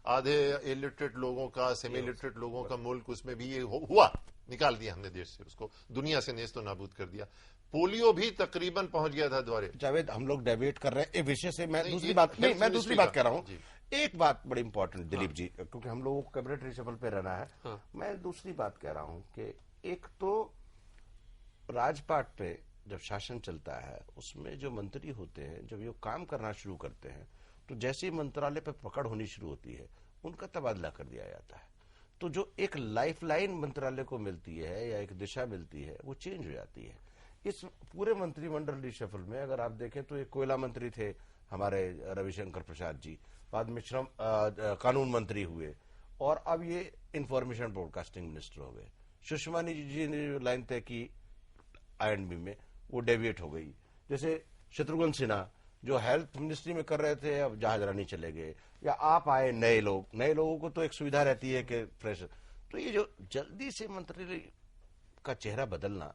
आधे इलिटरेट लोगों का, सेमी इलिटरेट लोगों का मुल्क, उसमें भी ये हुआ, निकाल दिया हमने देश से, उसको दुनिया से नेस्त नाबूद कर दिया। पोलियो भी तकरीबन पहुंच गया था द्वारे। जावेद, हम लोग डिबेट कर रहे हैं एक विषय से, मैं दूसरी बात कह रहा हूं। एक बात बड़ी इंपॉर्टेंट दिलीप जी, क्योंकि हम लोगों को कैबिनेट रिशफल पे रहना है। मैं दूसरी बात कह रहा हूं कि एक तो राजपाट पे जब शासन चलता है, उसमें जो मंत्री होते हैं, जब ये काम करना शुरू करते हैं, तो जैसे ही मंत्रालय पे पकड़ होनी शुरू होती है, उनका तबादला कर दिया जाता है। तो जो एक लाइफलाइन मंत्रालय को मिलती है या एक दिशा मिलती है, वो चेंज हो जाती है। इस पूरे मंत्रिमंडल रिशफल में अगर आप देखें तो एक कोयला मंत्री थे हमारे रविशंकर प्रसाद जी, बाद में श्रम कानून मंत्री हुए, और अब ये इंफॉर्मेशन ब्रॉडकास्टिंग मिनिस्टर हो गए। सुषमा जी ने जो लाइन तय की INB में, वो डेविएट हो गई। जैसे शत्रुघ्न सिन्हा जो हेल्थ मिनिस्ट्री में कर रहे थे, अब जहाजरानी चले गए, या आप आए नए लोगों को तो एक सुविधा रहती है कि फ्रेश। तो ये जो जल्दी से मंत्री का चेहरा बदलना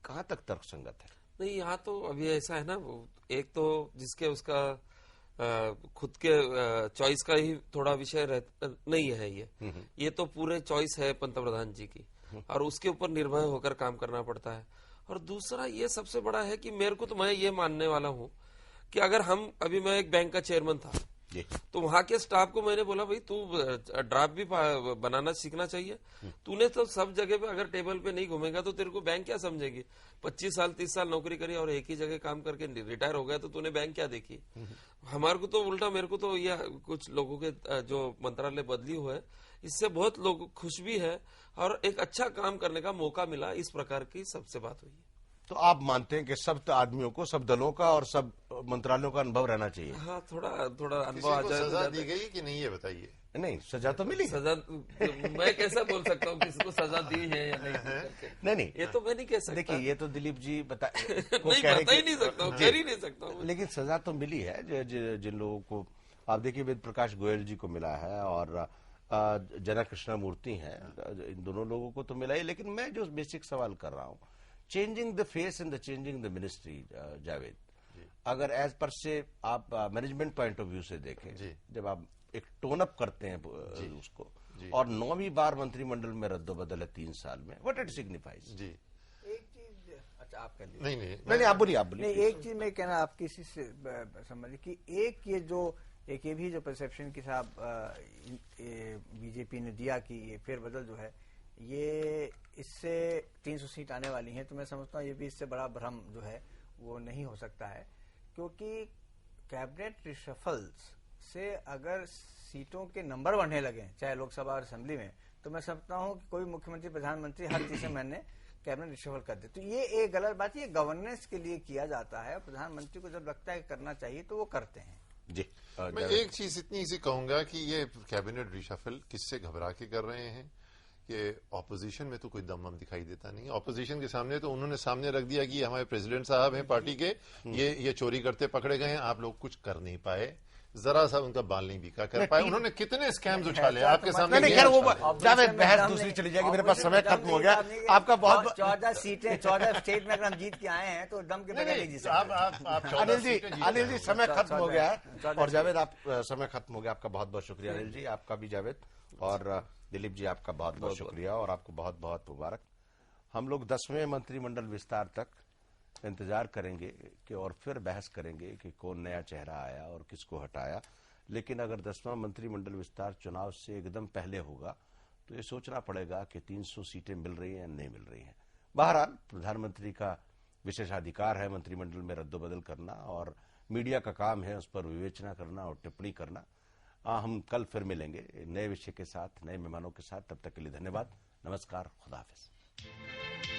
कहां तक तर्कसंगत है? नहीं, यहाँ तो अभी ऐसा है ना, एक तो जिसके उसका खुद के चॉइस का ही थोड़ा विषय नहीं है ये तो पूरे चॉइस है पंतप्रधान जी की, और उसके ऊपर निर्भय होकर काम करना पड़ता है। और दूसरा ये सबसे बड़ा है कि मेरे को तो, मैं ये मानने वाला हूँ कि अगर हम, अभी मैं एक बैंक का चेयरमैन था, तो वहां के स्टाफ को मैंने बोला, भाई तू ड्राफ्ट भी बनाना सीखना चाहिए। तूने तो सब जगह पे अगर टेबल पे नहीं घूमेगा तो तेरे को बैंक क्या समझेगी? 25 साल 30 साल नौकरी करी और एक ही जगह काम करके रिटायर हो गया, तो तूने बैंक क्या देखी? हमारे को तो उल्टा, मेरे को तो यह कुछ लोगों के जो मंत्रालय बदली हुए, इससे बहुत लोग खुश भी है और एक अच्छा काम करने का मौका मिला। इस प्रकार की सबसे बात हुई है। तो आप मानते हैं कि सब आदमियों को, सब दलों का और सब मंत्रालयों का अनुभव रहना चाहिए? हाँ, थोड़ा अनुभव आ जाए। सजा दी गई कि नहीं, ये बताइए। नहीं, सजा तो मिली। सजा मैं कैसा बोल सकता हूँ किसको सजा दी है या नहीं, ये तो मैं नहीं कह सकता। देखिए, ये तो दिलीप जी नहीं, बता ही नहीं सकता, कह ही नहीं सकता। लेकिन सजा तो मिली है जिन लोगों को, आप देखिए वेद प्रकाश गोयल जी को मिला है और जना कृष्णमूर्ति हैं, इन दोनों लोगों को तो मिला ही। लेकिन मैं जो बेसिक सवाल कर रहा हूँ, changing the face and the changing the ministry, Javed, अगर एज पर से आप मैनेजमेंट पॉइंट ऑफ व्यू से देखें, जब आप एक टोन अप करते हैं उसको, और 9वीं बार मंत्रिमंडल में रद्दोबदल है 3 साल में, व्हाट इट सिग्निफाइज? जी, एक चीज, अच्छा आप कर लीजिए। नहीं, आप बोलिए। नहीं, एक चीज मैं कहना आपकी इसी से समझिए कि एक ये भी जो परसेप्शन की साहब बीजेपी ने दिया कि ये फेरबदल जो है, ये इससे 300 सीट आने वाली हैं, तो मैं समझता हूँ ये भी इससे बड़ा भ्रम जो है वो नहीं हो सकता है, क्योंकि कैबिनेट रिशफल्स से अगर सीटों के नंबर बढ़ने लगे, चाहे लोकसभा और असेंबली में, तो मैं समझता हूँ कि कोई मुख्यमंत्री प्रधानमंत्री हर तीसरे महीने कैबिनेट रिशफल कर दे, तो ये एक गलत बात है। ये गवर्नेंस के लिए किया जाता है, प्रधानमंत्री को जब लगता है करना चाहिए तो वो करते हैं। जी, मैं एक चीज इतनी सी कहूंगा कि ये कैबिनेट रिशफल किससे घबरा के कर रहे हैं कि ऑपोजिशन में तो कोई दम दिखाई देता नहीं। ऑपोजिशन के सामने तो उन्होंने सामने रख दिया कि हमारे प्रेसिडेंट साहब हैं पार्टी के, ये चोरी करते पकड़े गए हैं, आप लोग कुछ कर नहीं पाए, जरा सा उनका बाल नहीं बीका कर पाए। उन्होंने कितने स्कैम्स उछाले आपके सामने। बहस दूसरी चली जाएगी, मेरे पास समय खत्म हो गया। आपका बहुत 14 सीटें 14 स्टेट में अगर हम जीत के आए हैं तो दम के बगैर नहीं जीत सकते। अनिल जी समय खत्म हो गया है, और जावेद आप समय खत्म हो गया। आपका बहुत बहुत शुक्रिया अनिल जी, आपका भी जावेद, और दिलीप जी आपका बहुत बहुत शुक्रिया और आपको बहुत बहुत मुबारक। हम लोग 10वें मंत्रिमंडल विस्तार तक इंतजार करेंगे कि और फिर बहस करेंगे कि कौन नया चेहरा आया और किसको हटाया। लेकिन अगर 10वां मंत्रिमंडल विस्तार चुनाव से एकदम पहले होगा तो ये सोचना पड़ेगा कि 300 सीटें मिल रही हैं या नहीं मिल रही हैं। बहरहाल प्रधानमंत्री का विशेषाधिकार है मंत्रिमंडल में रद्दोबदल करना, और मीडिया का काम है उस पर विवेचना करना और टिप्पणी करना। हम कल फिर मिलेंगे नए विषय के साथ, नए मेहमानों के साथ। तब तक के लिए धन्यवाद, नमस्कार, खुदा हाफिज।